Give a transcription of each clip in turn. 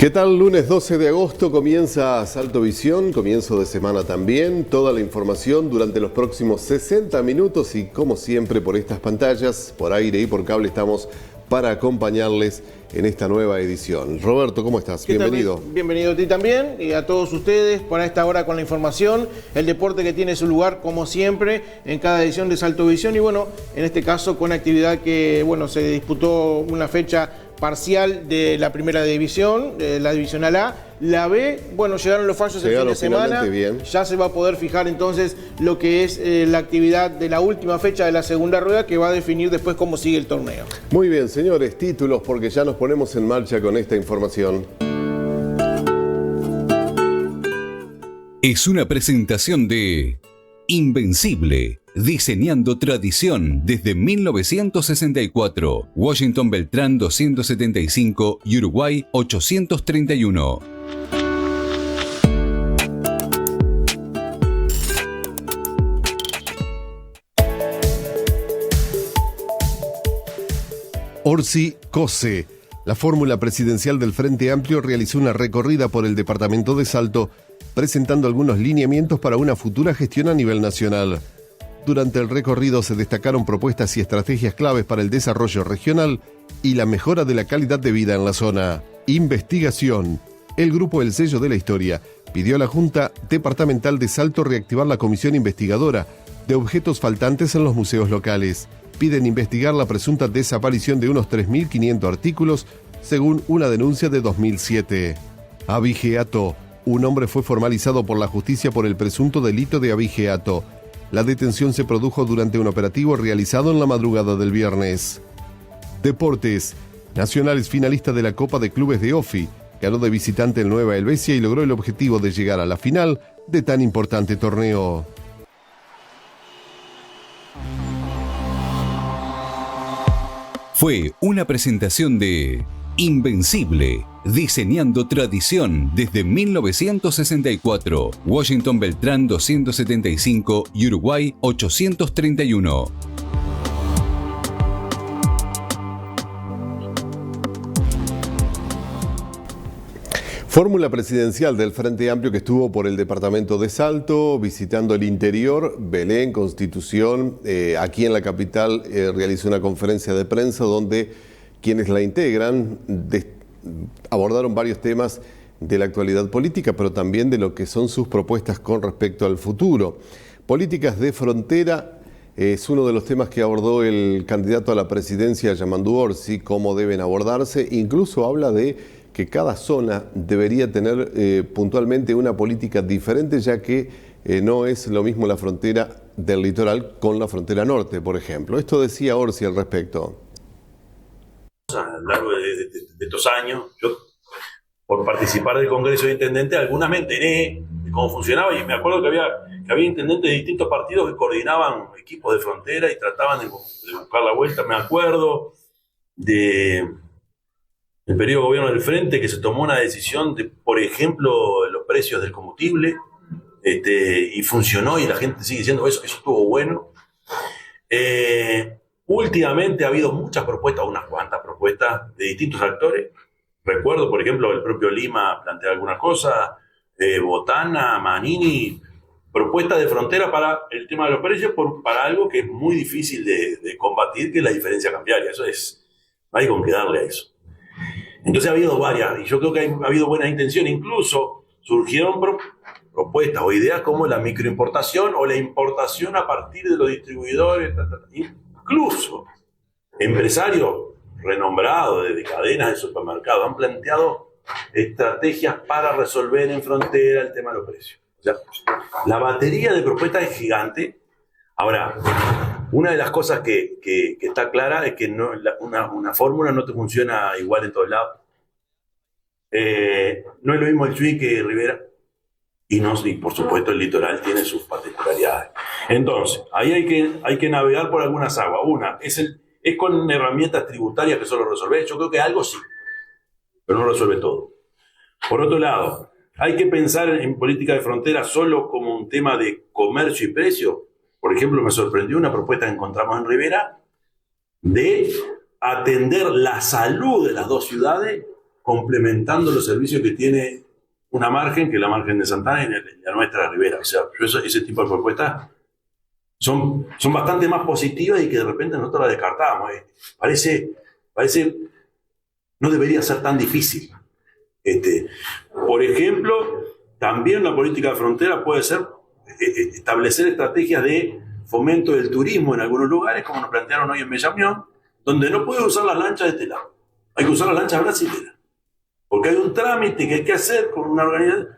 ¿Qué tal? Lunes 12 de agosto comienza Salto Visión, comienzo de semana también. Toda la información durante los próximos 60 minutos y como siempre por estas pantallas, por aire y por cable estamos para acompañarles en esta nueva edición. Roberto, ¿cómo estás? Bienvenido. Bienvenido a ti también y a todos ustedes por esta hora con la información, el deporte que tiene su lugar como siempre en cada edición de Salto Visión y bueno, en este caso con actividad que bueno, se disputó una fecha parcial de la primera división, la divisional A. La B, bueno, llegaron los fallos el fin de semana. Bien. Ya se va a poder fijar entonces lo que es la actividad de la última fecha de la segunda rueda que va a definir después cómo sigue el torneo. Muy bien, señores, títulos porque ya nos ponemos en marcha con esta información. Es una presentación de Invencible. Diseñando tradición desde 1964. Washington Beltrán 275 y Uruguay 831. Orsi Cose. La fórmula presidencial del Frente Amplio realizó una recorrida por el departamento de Salto, presentando algunos lineamientos para una futura gestión a nivel nacional. Durante el recorrido se destacaron propuestas y estrategias claves para el desarrollo regional y la mejora de la calidad de vida en la zona. Investigación. El grupo El Sello de la Historia pidió a la Junta Departamental de Salto reactivar la comisión investigadora de objetos faltantes en los museos locales. Piden investigar la presunta desaparición de unos 3.500 artículos, según una denuncia de 2007. Abigeato. Un hombre fue formalizado por la justicia por el presunto delito de abigeato. La detención se produjo durante un operativo realizado en la madrugada del viernes. Deportes. Nacional es finalista de la Copa de Clubes de OFI. Ganó de visitante el Nueva Helvecia y logró el objetivo de llegar a la final de tan importante torneo. Fue una presentación de Invencible. Diseñando tradición desde 1964. Washington Beltrán 275 y Uruguay 831. Fórmula presidencial del Frente Amplio que estuvo por el departamento de Salto, visitando el interior, Belén, Constitución. Aquí en la capital realizó una conferencia de prensa donde quienes la integran abordaron varios temas de la actualidad política, pero también de lo que son sus propuestas con respecto al futuro. Políticas de frontera es uno de los temas que abordó el candidato a la presidencia, Yamandu Orsi, cómo deben abordarse. Incluso habla de que cada zona debería tener puntualmente una política diferente, ya que no es lo mismo la frontera del litoral con la frontera norte, por ejemplo. Esto decía Orsi al respecto. A lo largo de estos años, yo por participar del Congreso de Intendentes, algunas me enteré de cómo funcionaba y me acuerdo que había intendentes de distintos partidos que coordinaban equipos de frontera y trataban de buscar la vuelta. Me acuerdo del periodo de gobierno del Frente que se tomó una decisión de, por ejemplo, los precios del combustible y funcionó y la gente sigue diciendo eso estuvo bueno. Últimamente ha habido muchas propuestas, unas cuantas propuestas de distintos actores. Recuerdo, por ejemplo, el propio Lima plantea alguna cosa, Botana, Manini, propuestas de frontera para el tema de los precios, para algo que es muy difícil de combatir, que es la diferencia cambiaria. No hay con qué darle a eso. Entonces ha habido varias, y yo creo que ha habido buenas intenciones. Incluso surgieron propuestas o ideas como la microimportación o la importación a partir de los distribuidores, Incluso empresarios renombrados de cadenas de supermercados han planteado estrategias para resolver en frontera el tema de los precios. O sea, la batería de propuestas es gigante. Ahora, una de las cosas que está clara es que una fórmula no te funciona igual en todos lados. No es lo mismo el Chuy que Rivera. Y por supuesto el litoral tiene sus particularidades. Entonces, ahí hay que navegar por algunas aguas. Una, es con herramientas tributarias que solo resolver. Yo creo que algo sí, pero no resuelve todo. Por otro lado, hay que pensar en política de frontera solo como un tema de comercio y precio. Por ejemplo, me sorprendió una propuesta que encontramos en Rivera de atender la salud de las dos ciudades complementando los servicios que tiene una margen, que es la margen de Santana y la nuestra de Rivera. O sea, ese tipo de propuestas son bastante más positivas y que de repente nosotros las descartábamos. Parece no debería ser tan difícil. Por ejemplo, también la política de frontera puede ser establecer estrategias de fomento del turismo en algunos lugares, como nos plantearon hoy en Bellamión, donde no puede usar las lanchas de este lado. Hay que usar las lanchas brasileñas. Porque hay un trámite que hay que hacer con una organización.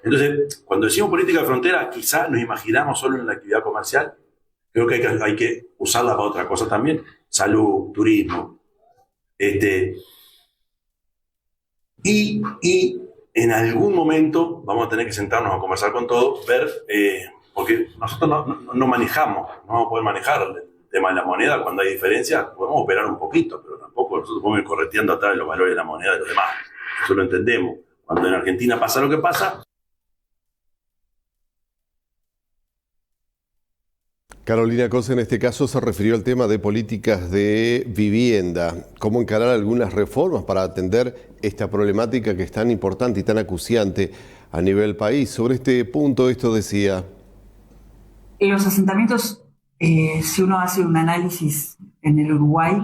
Entonces, cuando decimos política de frontera, quizás nos imaginamos solo en la actividad comercial. Creo que hay que usarla para otra cosa también. Salud, turismo. Y en algún momento vamos a tener que sentarnos a conversar con todos, ver, porque nosotros no manejamos, no vamos a poder manejar el tema de la moneda. Cuando hay diferencias, podemos operar un poquito, pero tampoco nosotros podemos ir correteando atrás de los valores de la moneda de los demás. Eso lo entendemos. Cuando en Argentina pasa lo que pasa. Carolina Cose en este caso se refirió al tema de políticas de vivienda. ¿Cómo encarar algunas reformas para atender esta problemática que es tan importante y tan acuciante a nivel país? Sobre este punto esto decía. Los asentamientos, si uno hace un análisis en el Uruguay,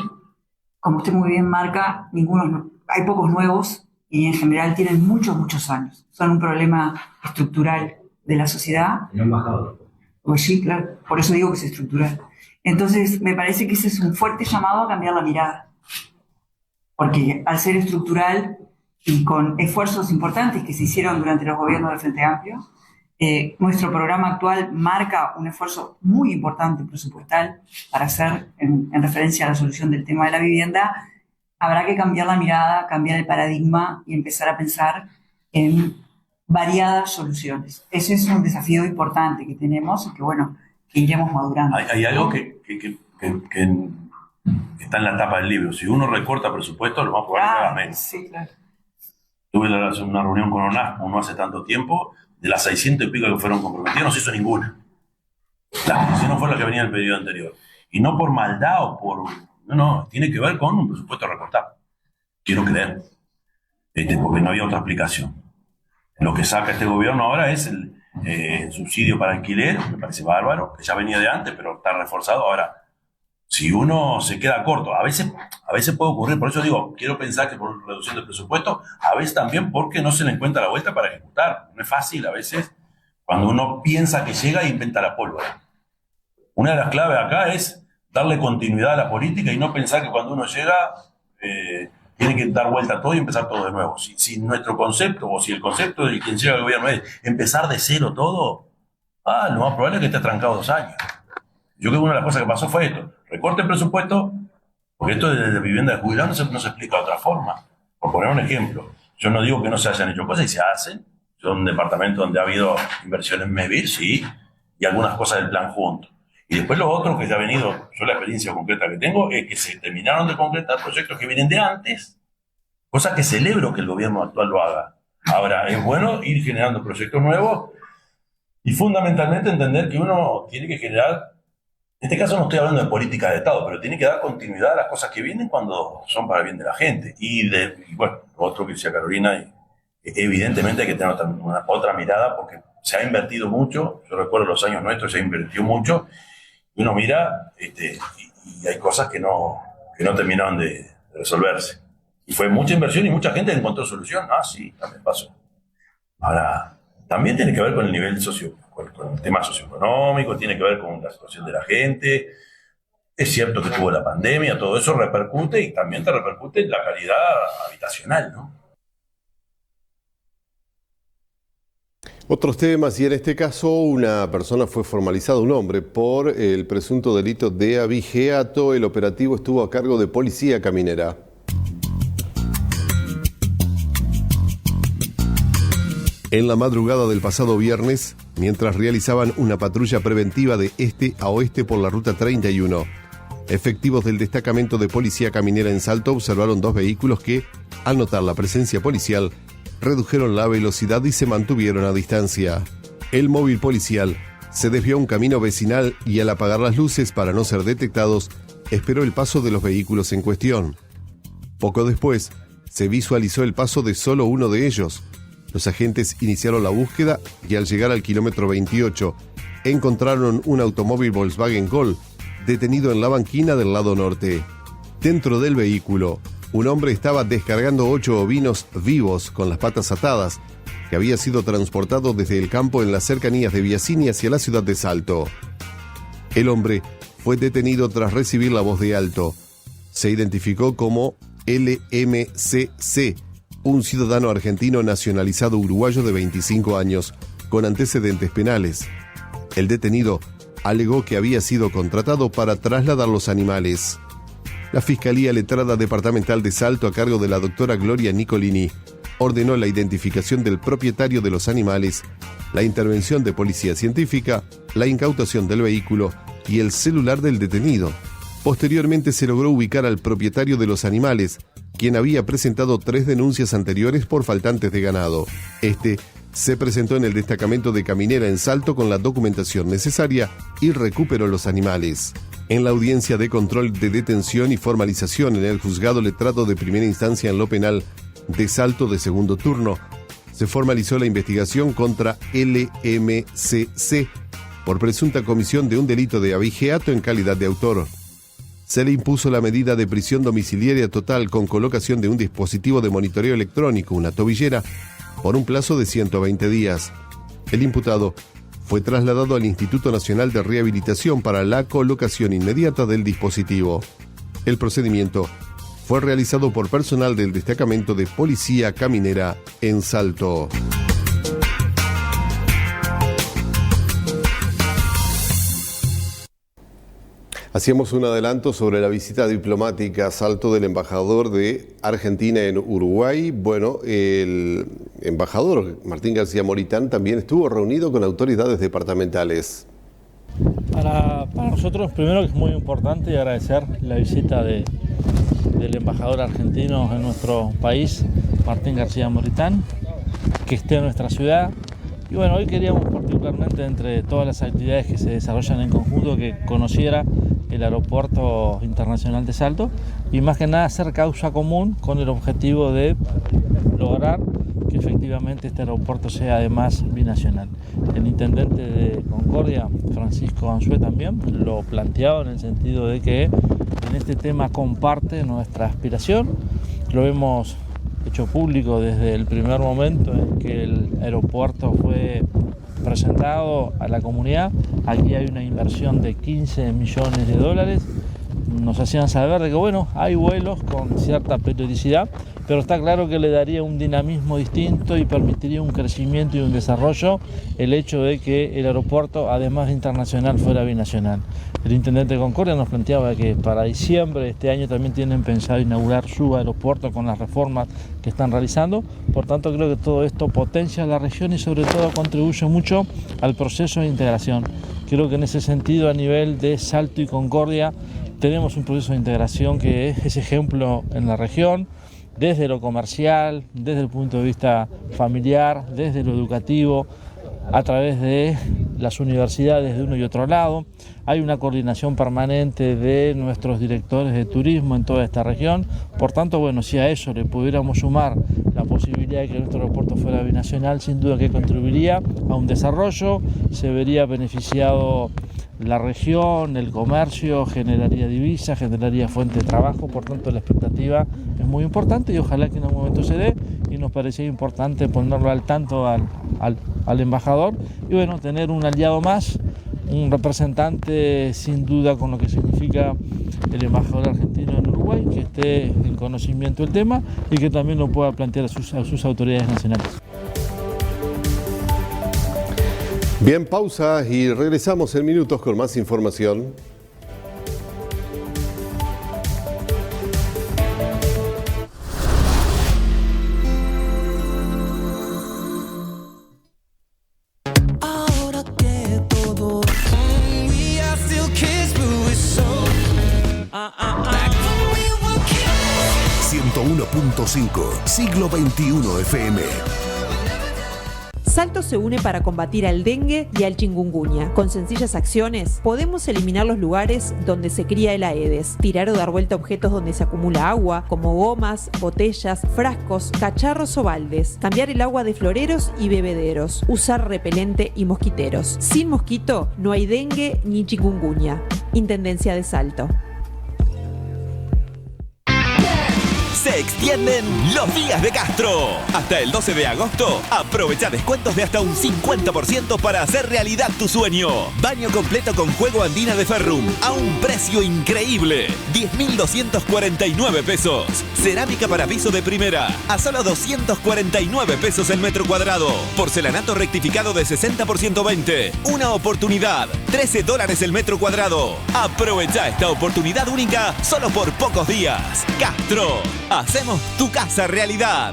como usted muy bien marca, hay pocos nuevos y en general tienen muchos años. Son un problema estructural de la sociedad. No han bajado. Pues sí, claro, por eso digo que es estructural. Entonces, me parece que ese es un fuerte llamado a cambiar la mirada. Porque al ser estructural y con esfuerzos importantes que se hicieron durante los gobiernos del Frente Amplio, nuestro programa actual marca un esfuerzo muy importante presupuestal para hacer, en referencia a la solución del tema de la vivienda. Habrá que cambiar la mirada, cambiar el paradigma y empezar a pensar en variadas soluciones. Ese es un desafío importante que tenemos y que iremos madurando. Hay algo que está en la tapa del libro. Si uno recorta presupuesto, lo más probable es que haga menos. Sí, claro. Tuve una reunión con ONASCO no hace tanto tiempo. De las 600 y pico que fueron comprometidas, no se hizo ninguna. La posición fue la que venía del periodo anterior. Y no por maldad o por... No, tiene que ver con un presupuesto recortado. Quiero creer. Porque no había otra explicación. Lo que saca este gobierno ahora es el subsidio para alquiler, me parece bárbaro, que ya venía de antes, pero está reforzado. Ahora, si uno se queda corto, a veces puede ocurrir, por eso digo, quiero pensar que por reducción del presupuesto, a veces también porque no se le encuentra la vuelta para ejecutar. No es fácil a veces cuando uno piensa que llega e inventa la pólvora. Una de las claves acá es darle continuidad a la política y no pensar que cuando uno llega tiene que dar vuelta a todo y empezar todo de nuevo. Si nuestro concepto, o si el concepto de quien llega al gobierno es empezar de cero todo, lo más probable es que esté trancado 2 años. Yo creo que una de las cosas que pasó fue esto. Recorte el presupuesto, porque esto de vivienda de jubilados no se explica de otra forma. Por poner un ejemplo, yo no digo que no se hayan hecho cosas y se hacen. Son departamentos donde ha habido inversiones MEVIR, sí, y algunas cosas del plan junto. Y después lo otro que ya ha venido, yo la experiencia concreta que tengo, es que se terminaron de concretar proyectos que vienen de antes, cosa que celebro que el gobierno actual lo haga. Ahora, es bueno ir generando proyectos nuevos y fundamentalmente entender que uno tiene que generar, en este caso no estoy hablando de política de Estado, pero tiene que dar continuidad a las cosas que vienen cuando son para el bien de la gente. Y bueno, lo otro que decía Carolina, evidentemente hay que tener otra mirada porque se ha invertido mucho. Yo recuerdo los años nuestros, se invirtió mucho. Y uno mira y hay cosas que no terminaron de resolverse. Y fue mucha inversión y mucha gente encontró solución. Sí, también pasó. Ahora, también tiene que ver con el nivel con el tema socioeconómico, tiene que ver con la situación de la gente. Es cierto que tuvo la pandemia, todo eso repercute y también te repercute en la calidad habitacional, ¿no? Otros temas, y en este caso una persona fue formalizada, un hombre, por el presunto delito de abigeato. El operativo estuvo a cargo de Policía Caminera. En la madrugada del pasado viernes, mientras realizaban una patrulla preventiva de este a oeste por la ruta 31, efectivos del destacamento de Policía Caminera en Salto observaron 2 vehículos que, al notar la presencia policial, redujeron la velocidad y se mantuvieron a distancia. El móvil policial se desvió a un camino vecinal y al apagar las luces para no ser detectados, esperó el paso de los vehículos en cuestión. Poco después, se visualizó el paso de solo uno de ellos. Los agentes iniciaron la búsqueda y al llegar al kilómetro 28, encontraron un automóvil Volkswagen Gol detenido en la banquina del lado norte. Dentro del vehículo, un hombre estaba descargando 8 ovinos vivos con las patas atadas, que había sido transportado desde el campo en las cercanías de Biasini hacia la ciudad de Salto. El hombre fue detenido tras recibir la voz de alto. Se identificó como LMCC, un ciudadano argentino nacionalizado uruguayo de 25 años, con antecedentes penales. El detenido alegó que había sido contratado para trasladar los animales. La Fiscalía Letrada Departamental de Salto, a cargo de la doctora Gloria Nicolini, ordenó la identificación del propietario de los animales, la intervención de policía científica, la incautación del vehículo y el celular del detenido. Posteriormente se logró ubicar al propietario de los animales, quien había presentado 3 denuncias anteriores por faltantes de ganado. Este se presentó en el destacamento de Caminera en Salto con la documentación necesaria y recuperó los animales. En la audiencia de control de detención y formalización en el juzgado letrado de primera instancia en lo penal de Salto de segundo turno, se formalizó la investigación contra LMCC por presunta comisión de un delito de abigeato en calidad de autor. Se le impuso la medida de prisión domiciliaria total con colocación de un dispositivo de monitoreo electrónico, una tobillera, por un plazo de 120 días. El imputado fue trasladado al Instituto Nacional de Rehabilitación para la colocación inmediata del dispositivo. El procedimiento fue realizado por personal del destacamento de Policía Caminera en Salto. Hacíamos un adelanto sobre la visita diplomática a Salto del embajador de Argentina en Uruguay. Bueno, el embajador Martín García Moritán también estuvo reunido con autoridades departamentales. Para nosotros, primero, que es muy importante, y agradecer la visita del embajador argentino en nuestro país, Martín García Moritán, que esté en nuestra ciudad. Y bueno, hoy queríamos particularmente, entre todas las actividades que se desarrollan en conjunto, que conociera el Aeropuerto Internacional de Salto y más que nada hacer causa común con el objetivo de lograr que efectivamente este aeropuerto sea además binacional. El intendente de Concordia, Francisco Ansue, también lo planteaba en el sentido de que en este tema comparte nuestra aspiración. Lo hemos hecho público desde el primer momento en que el aeropuerto fue presentado a la comunidad. Aquí hay una inversión de 15 millones de dólares. Nos hacían saber de que bueno, hay vuelos con cierta periodicidad, pero está claro que le daría un dinamismo distinto y permitiría un crecimiento y un desarrollo el hecho de que el aeropuerto, además de internacional, fuera binacional. El intendente de Concordia nos planteaba que para diciembre de este año también tienen pensado inaugurar su aeropuerto con las reformas que están realizando. Por tanto, creo que todo esto potencia la región y sobre todo contribuye mucho al proceso de integración. Creo que en ese sentido, a nivel de Salto y Concordia, tenemos un proceso de integración que es ejemplo en la región, desde lo comercial, desde el punto de vista familiar, desde lo educativo, a través de las universidades de uno y otro lado. Hay una coordinación permanente de nuestros directores de turismo en toda esta región. Por tanto, bueno, si a eso le pudiéramos sumar la posibilidad de que nuestro aeropuerto fuera binacional, sin duda que contribuiría a un desarrollo, se vería beneficiado la región, el comercio, generaría divisas, generaría fuente de trabajo. Por tanto, la expectativa es muy importante y ojalá que en algún momento se dé, y nos parecía importante ponerlo al tanto al embajador y bueno, tener un aliado más, un representante sin duda con lo que significa el embajador argentino en Uruguay, que esté en conocimiento del tema y que también lo pueda plantear a sus autoridades nacionales. Bien, pausa y regresamos en minutos con más información. Ahora que todo 101.5 Siglo XXI FM. Salto se une para combatir al dengue y al chikungunya. Con sencillas acciones podemos eliminar los lugares donde se cría el Aedes, tirar o dar vuelta a objetos donde se acumula agua, como gomas, botellas, frascos, cacharros o baldes, cambiar el agua de floreros y bebederos, usar repelente y mosquiteros. Sin mosquito no hay dengue ni chikungunya. Intendencia de Salto. Se extienden los días de Castro. Hasta el 12 de agosto, aprovecha descuentos de hasta un 50% para hacer realidad tu sueño. Baño completo con juego andina de Ferrum a un precio increíble. 10.249 pesos. Cerámica para piso de primera a solo 249 pesos el metro cuadrado. Porcelanato rectificado de 60 por 120. Una oportunidad. $13 el metro cuadrado. Aprovecha esta oportunidad única solo por pocos días. Castro. Hacemos tu casa realidad.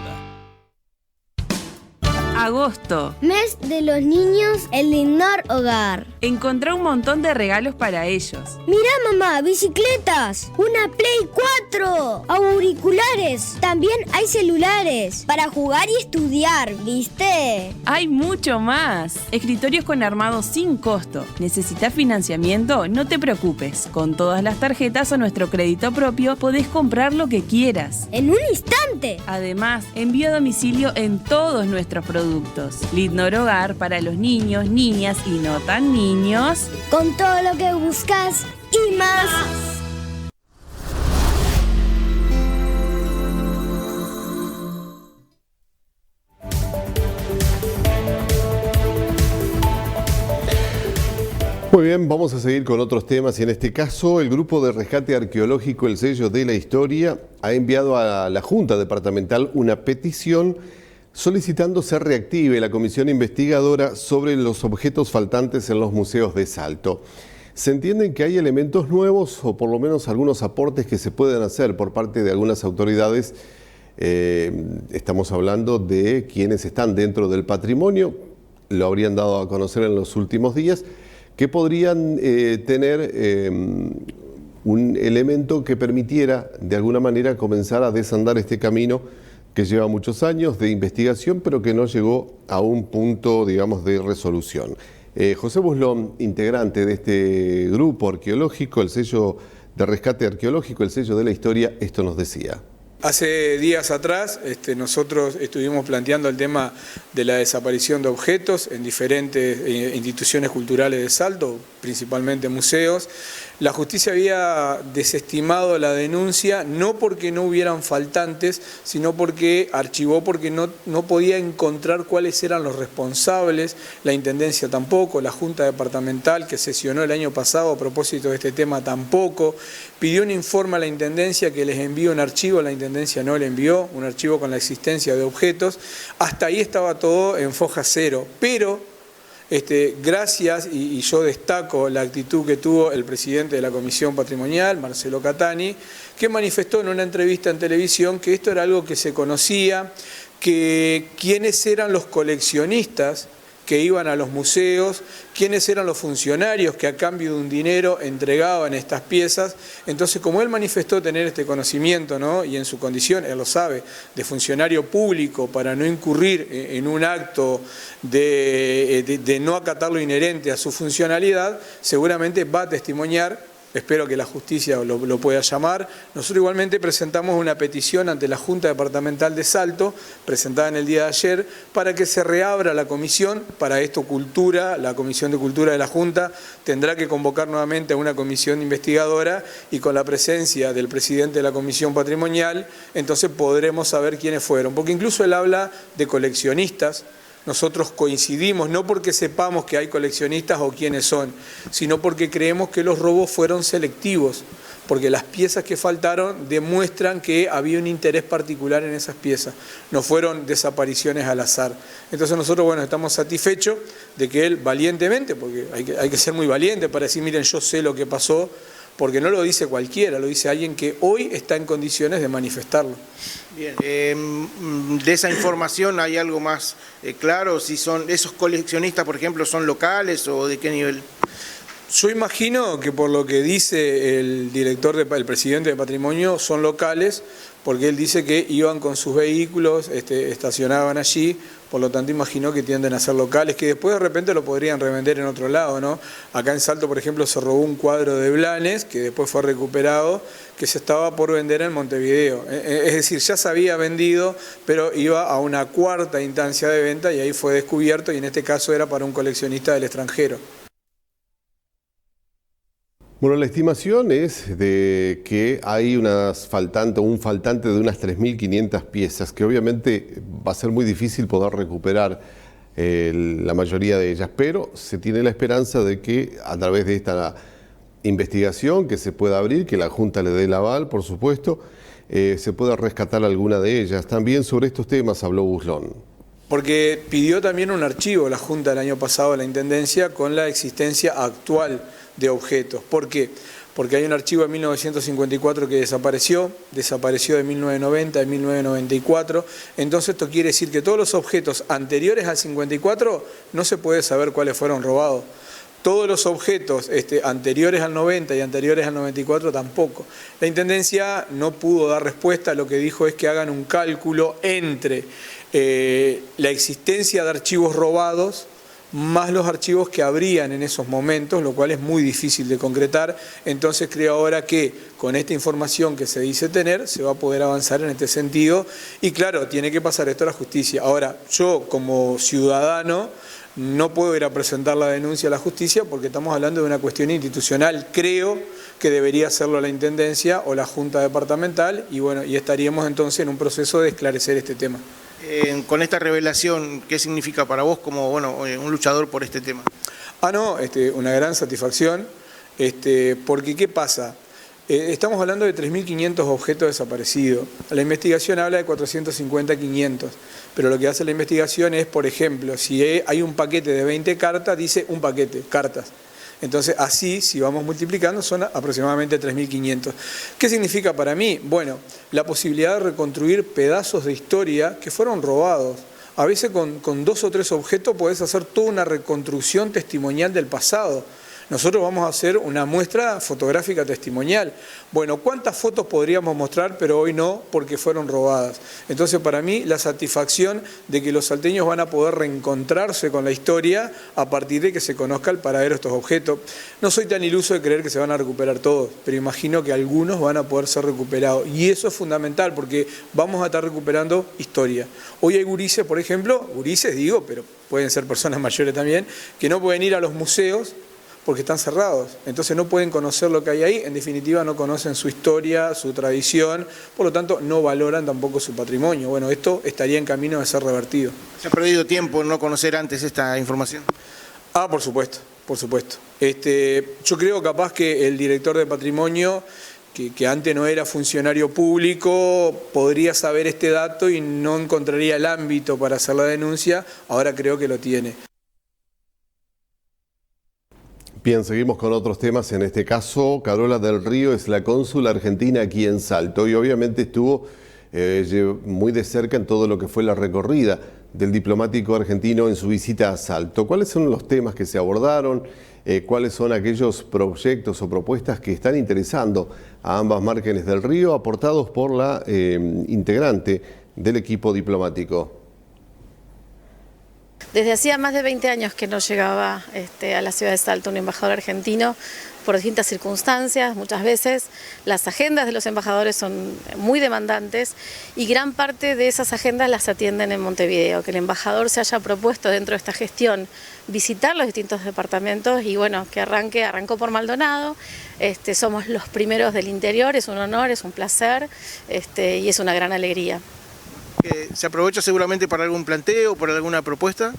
Agosto. Mes de los niños en Lidnor Hogar. Encontré un montón de regalos para ellos. Mirá, mamá, bicicletas, una Play 4, auriculares, también hay celulares para jugar y estudiar, ¿viste? Hay mucho más. Escritorios con armado sin costo. ¿Necesitas financiamiento? No te preocupes. Con todas las tarjetas o nuestro crédito propio podés comprar lo que quieras. En un instante. Además, envío a domicilio en todos nuestros productos. Lidnor Hogar para los niños, niñas y no tan niños. Con todo lo que buscas y más. Muy bien, vamos a seguir con otros temas y en este caso el Grupo de Rescate Arqueológico El Sello de la Historia ha enviado a la Junta Departamental una petición solicitando se reactive la comisión investigadora sobre los objetos faltantes en los museos de Salto. Se entienden que hay elementos nuevos o por lo menos algunos aportes que se pueden hacer por parte de algunas autoridades. Estamos hablando de quienes están dentro del patrimonio, lo habrían dado a conocer en los últimos días, que podrían tener un elemento que permitiera de alguna manera comenzar a desandar este camino que lleva muchos años de investigación, pero que no llegó a un punto, digamos, de resolución. José Buslón, integrante de este grupo arqueológico, el Sello de Rescate Arqueológico, el Sello de la Historia, esto nos decía. Hace días atrás nosotros estuvimos planteando el tema de la desaparición de objetos en diferentes instituciones culturales de Salto, principalmente museos. La justicia había desestimado la denuncia, no porque no hubieran faltantes, sino porque archivó, porque no podía encontrar cuáles eran los responsables, la Intendencia tampoco, la Junta Departamental que sesionó el año pasado a propósito de este tema tampoco, pidió un informe a la Intendencia que les envíe un archivo, la Intendencia no le envió, un archivo con la existencia de objetos, hasta ahí estaba todo en foja cero, pero gracias, y yo destaco la actitud que tuvo el presidente de la Comisión Patrimonial, Marcelo Catani, que manifestó en una entrevista en televisión que esto era algo que se conocía, que quiénes eran los coleccionistas que iban a los museos, quiénes eran los funcionarios que a cambio de un dinero entregaban estas piezas. Entonces, como él manifestó tener este conocimiento, ¿no?, y en su condición, él lo sabe, de funcionario público, para no incurrir en un acto de no acatar lo inherente a su funcionalidad, seguramente va a testimoniar. Espero que la justicia lo pueda llamar. Nosotros igualmente presentamos una petición ante la Junta Departamental de Salto, presentada en el día de ayer, para que se reabra la comisión. Para esto Cultura, la Comisión de Cultura de la Junta, tendrá que convocar nuevamente a una comisión investigadora y con la presencia del presidente de la Comisión Patrimonial, entonces podremos saber quiénes fueron. Porque incluso él habla de coleccionistas. Nosotros coincidimos, no porque sepamos que hay coleccionistas o quiénes son, sino porque creemos que los robos fueron selectivos, porque las piezas que faltaron demuestran que había un interés particular en esas piezas, no fueron desapariciones al azar. Entonces nosotros, bueno, estamos satisfechos de que él valientemente, porque hay que ser muy valiente para decir, miren, yo sé lo que pasó, porque no lo dice cualquiera, lo dice alguien que hoy está en condiciones de manifestarlo. Bien, de esa información hay algo más claro, si son esos coleccionistas, por ejemplo, son locales o de qué nivel. Yo imagino que por lo que dice el presidente de Patrimonio, son locales, porque él dice que iban con sus vehículos, estacionaban allí, por lo tanto imagino que tienden a ser locales, que después de repente lo podrían revender en otro lado, ¿no? Acá en Salto, por ejemplo, se robó un cuadro de Blanes, que después fue recuperado, que se estaba por vender en Montevideo. Es decir, ya se había vendido, pero iba a una cuarta instancia de venta y ahí fue descubierto, y en este caso era para un coleccionista del extranjero. Bueno, la estimación es de que hay un faltante de unas 3.500 piezas, que obviamente va a ser muy difícil poder recuperar la mayoría de ellas, pero se tiene la esperanza de que a través de esta investigación que se pueda abrir, que la Junta le dé el aval, por supuesto, se pueda rescatar alguna de ellas. También sobre estos temas habló Buslón. Porque pidió también un archivo la Junta el año pasado a la Intendencia con la existencia actual de objetos. ¿Por qué? Porque hay un archivo de 1954 que desapareció de 1990, de 1994, entonces esto quiere decir que todos los objetos anteriores al 54 no se puede saber cuáles fueron robados. Todos los objetos anteriores al 90 y anteriores al 94 tampoco. La Intendencia no pudo dar respuesta, lo que dijo es que hagan un cálculo entre la existencia de archivos robados más los archivos que habrían en esos momentos, lo cual es muy difícil de concretar. Entonces creo ahora que con esta información que se dice tener, se va a poder avanzar en este sentido. Y claro, tiene que pasar esto a la justicia. Ahora, yo como ciudadano no puedo ir a presentar la denuncia a la justicia porque estamos hablando de una cuestión institucional. Creo que debería hacerlo la Intendencia o la Junta Departamental y bueno, y estaríamos entonces en un proceso de esclarecer este tema. Con esta revelación, ¿qué significa para vos como un luchador por este tema? Una gran satisfacción, porque ¿qué pasa? Estamos hablando de 3.500 objetos desaparecidos. La investigación habla de 450-500, pero lo que hace la investigación es, por ejemplo, si hay un paquete de 20 cartas, dice un paquete, cartas. Entonces, así, si vamos multiplicando, son aproximadamente 3.500. ¿Qué significa para mí? Bueno, la posibilidad de reconstruir pedazos de historia que fueron robados. A veces con 2 o 3 objetos podés hacer toda una reconstrucción testimonial del pasado. Nosotros vamos a hacer una muestra fotográfica testimonial. Bueno, ¿cuántas fotos podríamos mostrar? Pero hoy no, porque fueron robadas. Entonces, para mí, la satisfacción de que los salteños van a poder reencontrarse con la historia a partir de que se conozca el paradero de estos objetos. No soy tan iluso de creer que se van a recuperar todos, pero imagino que algunos van a poder ser recuperados. Y eso es fundamental, porque vamos a estar recuperando historia. Hoy hay gurises, por ejemplo, pero pueden ser personas mayores también, que no pueden ir a los museos porque están cerrados, entonces no pueden conocer lo que hay ahí, en definitiva no conocen su historia, su tradición, por lo tanto no valoran tampoco su patrimonio. Bueno, esto estaría en camino de ser revertido. ¿Se ha perdido tiempo en no conocer antes esta información? Por supuesto, por supuesto. Yo creo capaz que el director de patrimonio, que antes no era funcionario público, podría saber este dato y no encontraría el ámbito para hacer la denuncia, ahora creo que lo tiene. Bien, seguimos con otros temas. En este caso, Carola del Río es la cónsula argentina aquí en Salto y obviamente estuvo muy de cerca en todo lo que fue la recorrida del diplomático argentino en su visita a Salto. ¿Cuáles son los temas que se abordaron? ¿Cuáles son aquellos proyectos o propuestas que están interesando a ambas márgenes del río, aportados por la integrante del equipo diplomático? Desde hacía más de 20 años que no llegaba a la ciudad de Salto un embajador argentino por distintas circunstancias. Muchas veces las agendas de los embajadores son muy demandantes y gran parte de esas agendas las atienden en Montevideo. Que el embajador se haya propuesto dentro de esta gestión visitar los distintos departamentos y bueno, que arrancó por Maldonado. Somos los primeros del interior, es un honor, es un placer y es una gran alegría. ¿Se aprovecha seguramente para algún planteo, para alguna propuesta?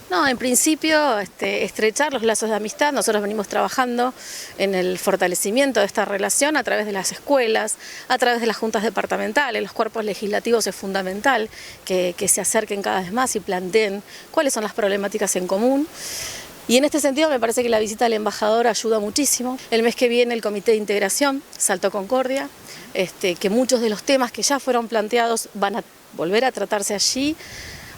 No, en principio estrechar los lazos de amistad. Nosotros venimos trabajando en el fortalecimiento de esta relación a través de las escuelas, a través de las juntas departamentales. Los cuerpos legislativos es fundamental que se acerquen cada vez más y planteen cuáles son las problemáticas en común. Y en este sentido me parece que la visita del embajador ayuda muchísimo. El mes que viene el Comité de Integración, Salto Concordia, que muchos de los temas que ya fueron planteados van a volver a tratarse allí.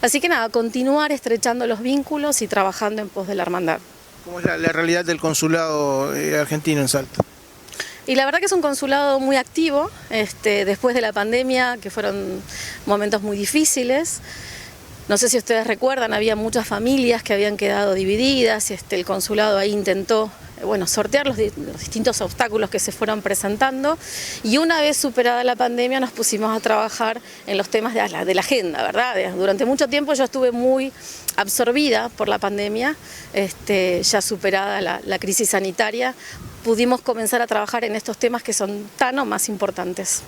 Así que nada, continuar estrechando los vínculos y trabajando en pos de la hermandad. ¿Cómo es la realidad del consulado argentino en Salto? Y la verdad que es un consulado muy activo, después de la pandemia, que fueron momentos muy difíciles. No sé si ustedes recuerdan, había muchas familias que habían quedado divididas y el consulado ahí intentó sortear los distintos obstáculos que se fueron presentando, y una vez superada la pandemia nos pusimos a trabajar en los temas de la agenda, ¿verdad? Durante mucho tiempo yo estuve muy absorbida por la pandemia, ya superada la crisis sanitaria, pudimos comenzar a trabajar en estos temas que son tan o más importantes.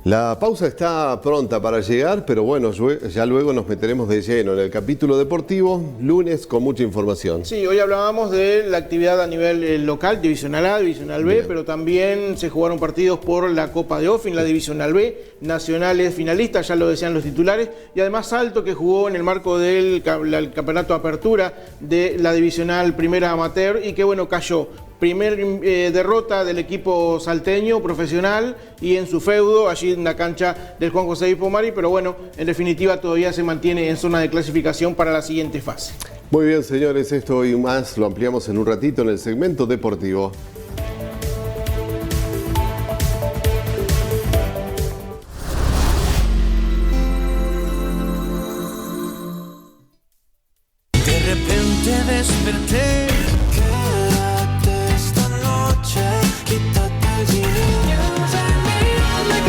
La pausa está pronta para llegar, pero bueno, ya luego nos meteremos de lleno en el capítulo deportivo, lunes con mucha información. Sí, hoy hablábamos de la actividad a nivel local, Divisional A, Divisional B, pero también se jugaron partidos por la Copa de Ofin, la Divisional B, nacionales finalistas, ya lo decían los titulares, y además Salto, que jugó en el marco del campeonato de apertura de la Divisional Primera Amateur y que cayó. Primer derrota del equipo salteño profesional y en su feudo, allí en la cancha del Juan José Ipomari, pero en definitiva todavía se mantiene en zona de clasificación para la siguiente fase. Muy bien, señores, esto y más lo ampliamos en un ratito en el segmento deportivo. De repente desperté.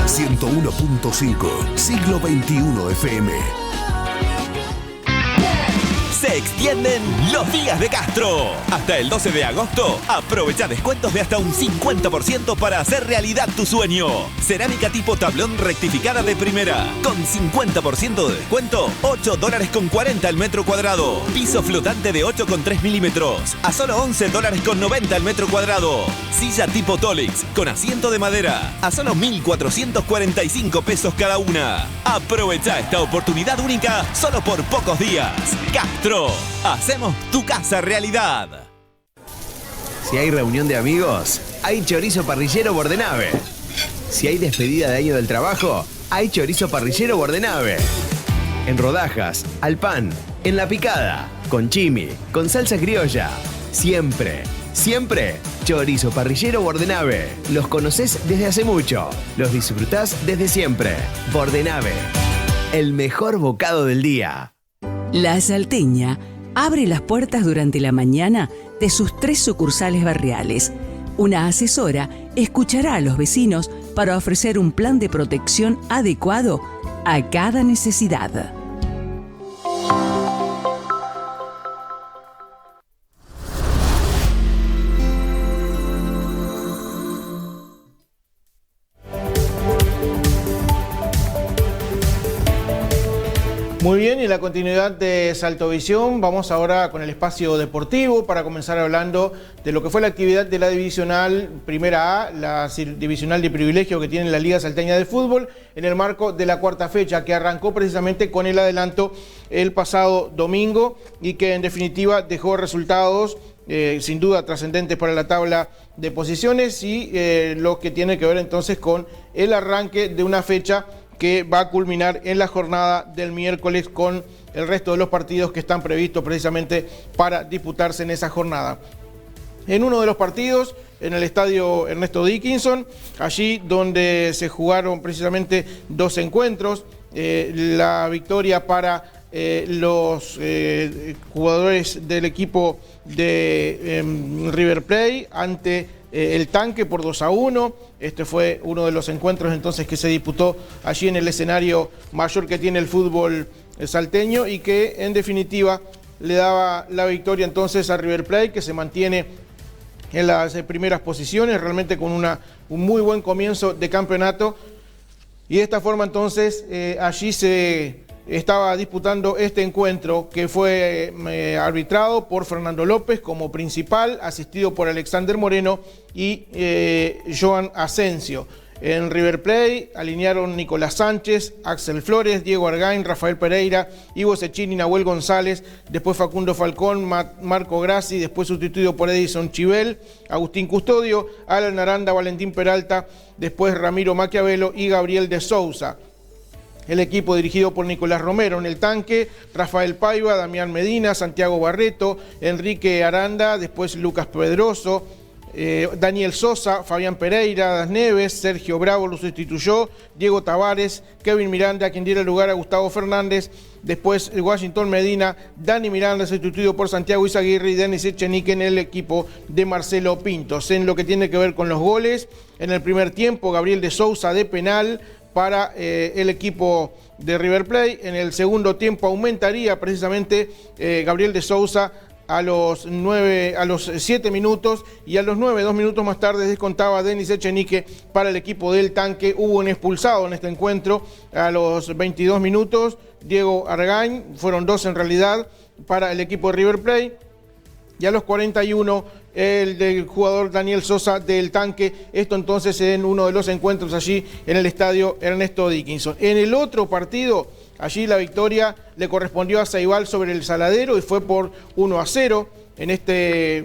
101.5 Siglo XXI FM. Se extienden los días de Castro. Hasta el 12 de agosto, aprovecha descuentos de hasta un 50% para hacer realidad tu sueño. Cerámica tipo tablón rectificada de primera. Con 50% de descuento, $8.40 el metro cuadrado. Piso flotante de 8,3 milímetros. A solo $11.90 el metro cuadrado. Silla tipo Tolix, con asiento de madera. A solo 1.445 pesos cada una. Aprovecha esta oportunidad única solo por pocos días. Castro. Hacemos tu casa realidad. Si hay reunión de amigos, hay chorizo parrillero Bordenave. Si hay despedida de año del trabajo, hay chorizo parrillero Bordenave. En rodajas, al pan, en la picada, con chimi, con salsa criolla. Siempre, siempre, chorizo parrillero Bordenave. Los conocés desde hace mucho, los disfrutás desde siempre. Bordenave, el mejor bocado del día. La Salteña abre las puertas durante la mañana de sus 3 sucursales barriales. Una asesora escuchará a los vecinos para ofrecer un plan de protección adecuado a cada necesidad. Muy bien, y en la continuidad de Saltovisión vamos ahora con el espacio deportivo para comenzar hablando de lo que fue la actividad de la Divisional Primera A, la divisional de privilegio que tiene la Liga Salteña de Fútbol, en el marco de la cuarta fecha, que arrancó precisamente con el adelanto el pasado domingo y que en definitiva dejó resultados sin duda trascendentes para la tabla de posiciones y lo que tiene que ver entonces con el arranque de una fecha que va a culminar en la jornada del miércoles con el resto de los partidos que están previstos precisamente para disputarse en esa jornada. En uno de los partidos, en el estadio Ernesto Dickinson, allí donde se jugaron precisamente 2 encuentros, la victoria para los jugadores del equipo de River Plate ante el Tanque por 2-1. Este fue uno de los encuentros entonces que se disputó allí en el escenario mayor que tiene el fútbol salteño y que en definitiva le daba la victoria entonces a River Plate, que se mantiene en las primeras posiciones, realmente con un muy buen comienzo de campeonato. Y de esta forma entonces allí se estaba disputando este encuentro que fue arbitrado por Fernando López como principal, asistido por Alexander Moreno y Joan Asensio. En River Plate alinearon Nicolás Sánchez, Axel Flores, Diego Argain, Rafael Pereira, Ivo Cecchini, Nahuel González, después Facundo Falcón, Marco Grassi, después sustituido por Edison Chivel, Agustín Custodio, Alan Aranda, Valentín Peralta, después Ramiro Maquiavelo y Gabriel de Souza. El equipo dirigido por Nicolás Romero. En el Tanque, Rafael Paiva, Damián Medina, Santiago Barreto, Enrique Aranda, después Lucas Pedroso, Daniel Sosa, Fabián Pereira, Das Neves, Sergio Bravo lo sustituyó, Diego Tavares, Kevin Miranda, quien diera lugar a Gustavo Fernández, después Washington Medina, Dani Miranda sustituido por Santiago Izaguirre y Denis Echenique en el equipo de Marcelo Pintos. En lo que tiene que ver con los goles, en el primer tiempo Gabriel de Sousa de penal para el equipo de River Plate. En el segundo tiempo aumentaría precisamente Gabriel de Sousa a los 7 minutos, y a los 9, 2 minutos más tarde, descontaba Denis Echenique para el equipo del Tanque. Hubo un expulsado en este encuentro a los 22 minutos, Diego Argañ, fueron 2 en realidad para el equipo de River Plate, y a los 41 el del jugador Daniel Sosa del Tanque. Esto entonces en uno de los encuentros allí en el estadio Ernesto Dickinson. En el otro partido, allí la victoria le correspondió a Ceibal sobre el Saladero y fue por 1-0 en este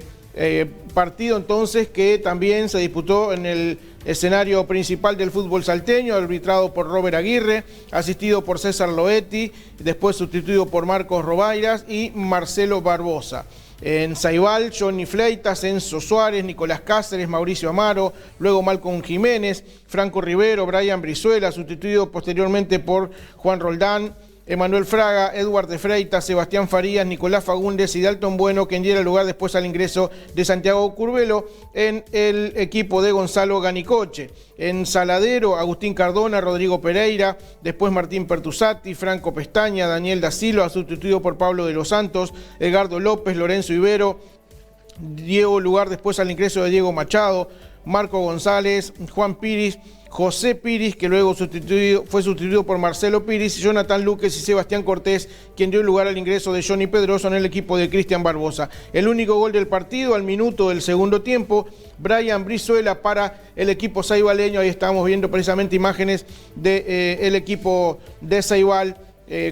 partido entonces, que también se disputó en el escenario principal del fútbol salteño, arbitrado por Robert Aguirre, asistido por César Loetti, después sustituido por Marcos Robairas y Marcelo Barbosa. En Ceibal, Johnny Fleitas, Enzo Suárez, Nicolás Cáceres, Mauricio Amaro, luego Malcolm Jiménez, Franco Rivero, Brian Brizuela, sustituido posteriormente por Juan Roldán, Emanuel Fraga, Edward de Freitas, Sebastián Farías, Nicolás Fagundes y Dalton Bueno, quien diera lugar después al ingreso de Santiago Curvelo en el equipo de Gonzalo Ganicoche. En Saladero, Agustín Cardona, Rodrigo Pereira, después Martín Pertusati, Franco Pestaña, Daniel da Silva, sustituido por Pablo de los Santos, Edgardo López, Lorenzo Ibero, Diego lugar después al ingreso de Diego Machado, Marco González, Juan Piris, José Piris, que luego fue sustituido por Marcelo Piris, Jonathan Luques y Sebastián Cortés, quien dio lugar al ingreso de Johnny Pedroso en el equipo de Cristian Barbosa. El único gol del partido al minuto del segundo tiempo, Brian Brizuela para el equipo ceibaleño. Ahí estamos viendo precisamente imágenes del equipo de Ceibal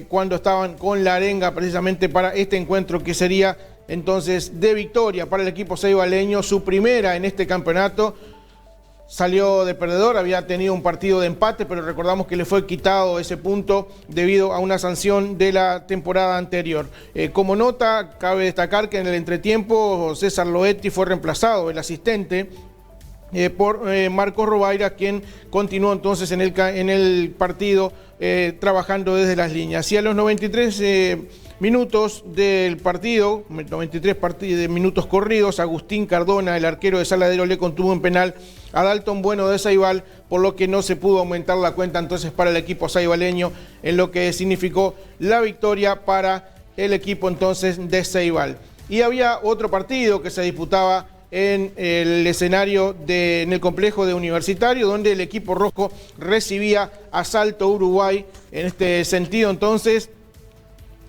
cuando estaban con la arenga precisamente para este encuentro, que sería entonces de victoria para el equipo ceibaleño, su primera en este campeonato. Salió de perdedor, había tenido un partido de empate, pero recordamos que le fue quitado ese punto debido a una sanción de la temporada anterior. Como nota, cabe destacar que en el entretiempo César Loetti fue reemplazado, el asistente, por Marcos Robaira, quien continuó entonces en el partido trabajando desde las líneas. Y a los 93 minutos del partido, 93 minutos corridos, Agustín Cardona, el arquero de Saladero, le contuvo un penal a Dalton Bueno de Ceibal, por lo que no se pudo aumentar la cuenta entonces para el equipo ceibaleño, en lo que significó la victoria para el equipo entonces de Ceibal. Y había otro partido que se disputaba en el escenario en el complejo de Universitario, donde el equipo rojo recibía a Salto Uruguay, en este sentido entonces,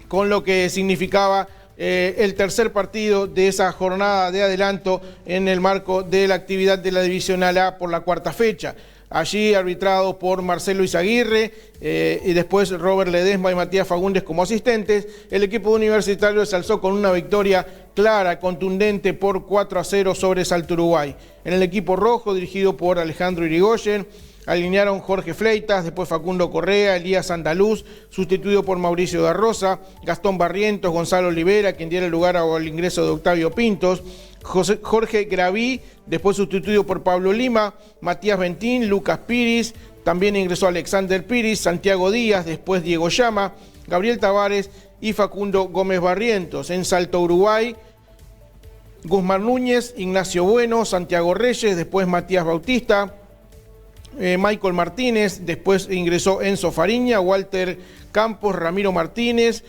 con lo que significaba el tercer partido de esa jornada de adelanto en el marco de la actividad de la Divisional A por la cuarta fecha. Allí arbitrado por Marcelo Izaguirre y después Robert Ledesma y Matías Fagundes como asistentes, el equipo Universitario se alzó con una victoria clara, contundente por 4-0 sobre Salto Uruguay. En el equipo rojo, dirigido por Alejandro Irigoyen, alinearon Jorge Fleitas, después Facundo Correa, Elías Andaluz, sustituido por Mauricio da Rosa, Gastón Barrientos, Gonzalo Olivera, quien diera lugar al ingreso de Octavio Pintos, Jorge Graví, después sustituido por Pablo Lima, Matías Ventín, Lucas Piris, también ingresó Alexander Piris, Santiago Díaz, después Diego Llama, Gabriel Tavares y Facundo Gómez Barrientos. En Salto Uruguay, Guzmán Núñez, Ignacio Bueno, Santiago Reyes, después Matías Bautista, Michael Martínez, después ingresó Enzo Fariña, Walter Campos, Ramiro Martínez,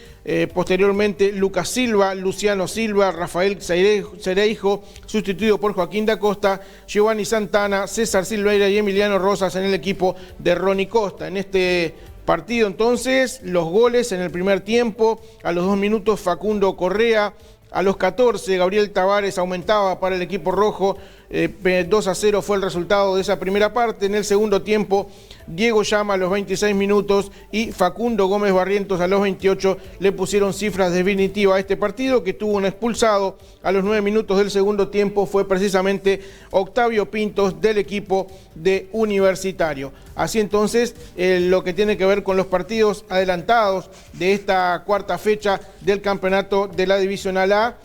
posteriormente Lucas Silva, Luciano Silva, Rafael Cereijo, sustituido por Joaquín da Costa, Giovanni Santana, César Silveira y Emiliano Rosas en el equipo de Ronnie Costa. En este partido entonces, los goles en el primer tiempo, a los 2 minutos Facundo Correa, a los 14 Gabriel Tavares aumentaba para el equipo rojo, 2-0 fue el resultado de esa primera parte. En el segundo tiempo, Diego Llama a los 26 minutos y Facundo Gómez Barrientos a los 28 le pusieron cifras definitivas a este partido, que tuvo un expulsado a los 9 minutos del segundo tiempo, fue precisamente Octavio Pintos del equipo de Universitario. Así entonces, lo que tiene que ver con los partidos adelantados de esta cuarta fecha del campeonato de la Divisional A,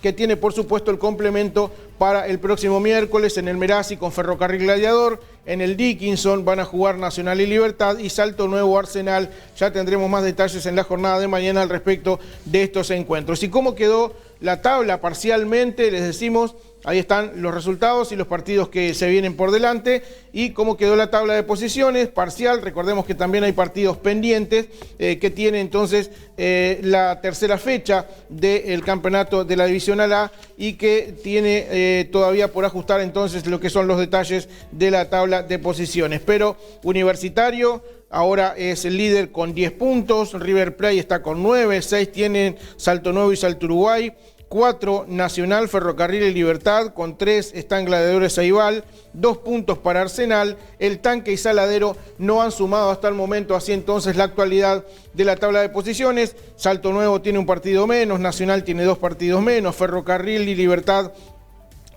que tiene por supuesto el complemento para el próximo miércoles en el Merazzi con Ferrocarril Gladiador. En el Dickinson van a jugar Nacional y Libertad y Salto Nuevo Arsenal. Ya tendremos más detalles en la jornada de mañana al respecto de estos encuentros. ¿Y cómo quedó la tabla parcialmente? Les decimos, ahí están los resultados y los partidos que se vienen por delante. Y cómo quedó la tabla de posiciones parcial. Recordemos que también hay partidos pendientes que tiene entonces la tercera fecha del campeonato de la Divisional A y que tiene todavía por ajustar entonces lo que son los detalles de la tabla de posiciones. Pero Universitario ahora es el líder con 10 puntos, River Plate está con 9, 6 tienen Salto Nuevo y Salto Uruguay, 4 Nacional, Ferrocarril y Libertad, con 3 están Gladiadores Ceibal, 2 puntos para Arsenal, el Tanque y Saladero no han sumado hasta el momento, así entonces la actualidad de la tabla de posiciones. Salto Nuevo tiene un partido menos, Nacional tiene 2 partidos menos, Ferrocarril y Libertad